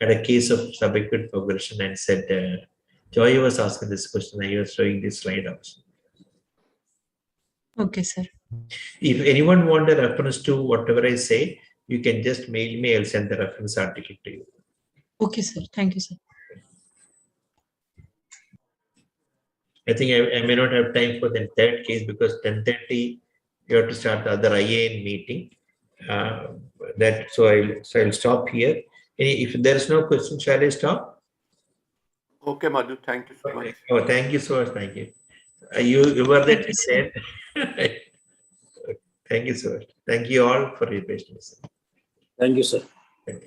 A: Had a case of subacute progression and said, Joy was asking this question, I was showing this slide also.
J: Okay, sir.
A: If anyone want a reference to whatever I say, you can just mail me, I'll send the reference article to you.
J: Okay, sir. Thank you, sir.
A: I think I may not have time for the third case because 10:30 you have to start the other IAN meeting. So I'll stop here. If there is no question, shall I stop?
B: Okay, Madhu. Thank you so much.
A: Oh, thank you so much. Thank you. You were
J: Thank
A: the
J: you, sir.
A: Thank you so much. Thank you all for your patience.
F: Thank you, sir.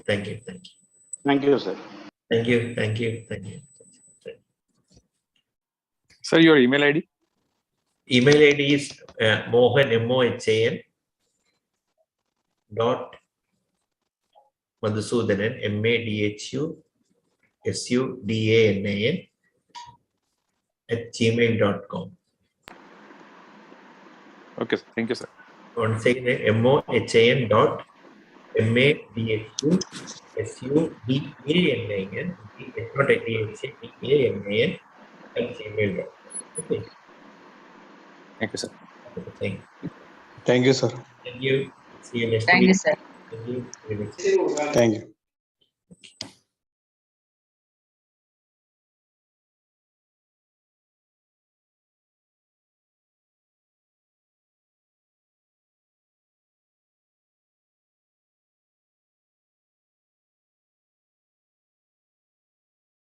A: Thank you. Thank you.
H: Thank you, sir.
A: Thank you. Thank you. Thank you.
I: Sir, your email ID?
A: Email ID is Mohan, MOHAN dot Madhusudanan, MADHUSUDANAN @gmail.com.
I: Okay, sir. Thank you, sir.
A: Once again, MOHAN dot MADHUSUDANAN, not DANAN @gmail.com. Okay.
I: Thank you, sir.
A: Thank you.
H: Thank you, sir.
A: Thank you. See you next
G: Thank
A: week.
G: you, sir.
A: Thank you. See you next week.
H: Thank you.